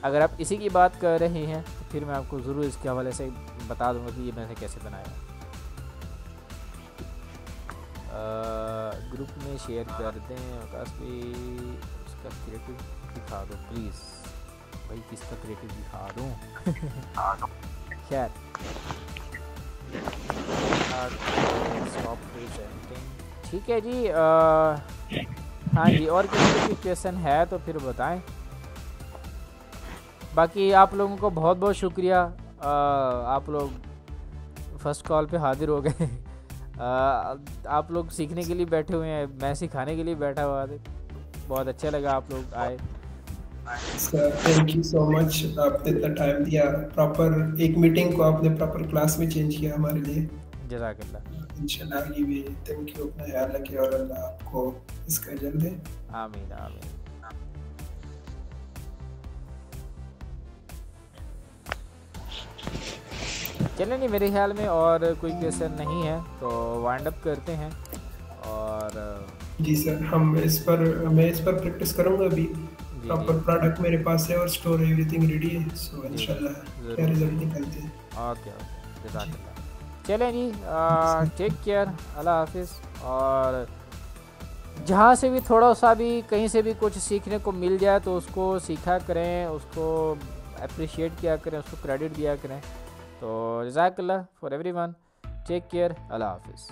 अगर आप इसी की बात कर रहे हैं तो फिर मैं आपको ज़रूर इसके हवाले से बता दूंगा कि ये मैंने कैसे बनाया। ग्रुप में शेयर कर दें। आकाश भी उसका क्रिएटिव दिखा दो प्लीज़। भाई किसका क्रिएटिव दिखा दूँ? खैर स्टॉप प्रेजेंटिंग। ठीक है जी। हाँ जी, और किसी भी क्वेश्चन है तो फिर बताएं। बाकी आप लोगों को बहुत बहुत शुक्रिया। आप लोग फर्स्ट कॉल पे हाजिर हो गए। आप लोग सीखने के लिए बैठे हुए हैं, मैं सिखाने के लिए बैठा हुआ था। बहुत अच्छा लगा आप लोग आए। Sir thank you so much, आपने इतना टाइम दिया, प्रॉपर एक मीटिंग को आपने प्रॉपर क्लास में चेंज किया हमारे लिए। जज़ाकल्लाह। इंशाल्लाह आगे भी थैंक यू, अपना ख्याल रखिए और अल्लाह आपको इसका अजर दे। आमीन आमीन। चलें नहीं, मेरे ख्याल में और कोई क्वेश्चन नहीं है तो वाइंड अप करते हैं। और जी सर, मैं इस पर प्रैक्टिस करूंगा अभी। प्रॉपर प्रोडक्ट मेरे पास है और स्टोर एवरीथिंग रेडी है, सो इंशाल्लाह क्या रिजल्ट निकलते हैं। ओके जज़ाकल्लाह। चलें जी, टेक केयर, अल्लाह हाफिज़। और जहाँ से भी थोड़ा सा भी कहीं से भी कुछ सीखने को मिल जाए तो उसको सीखा करें, उसको अप्रिशिएट किया करें, उसको क्रेडिट दिया करें। तो जज़ाकल्लाह फॉर एवरीवन, टेक केयर, अल्लाह हाफिज़।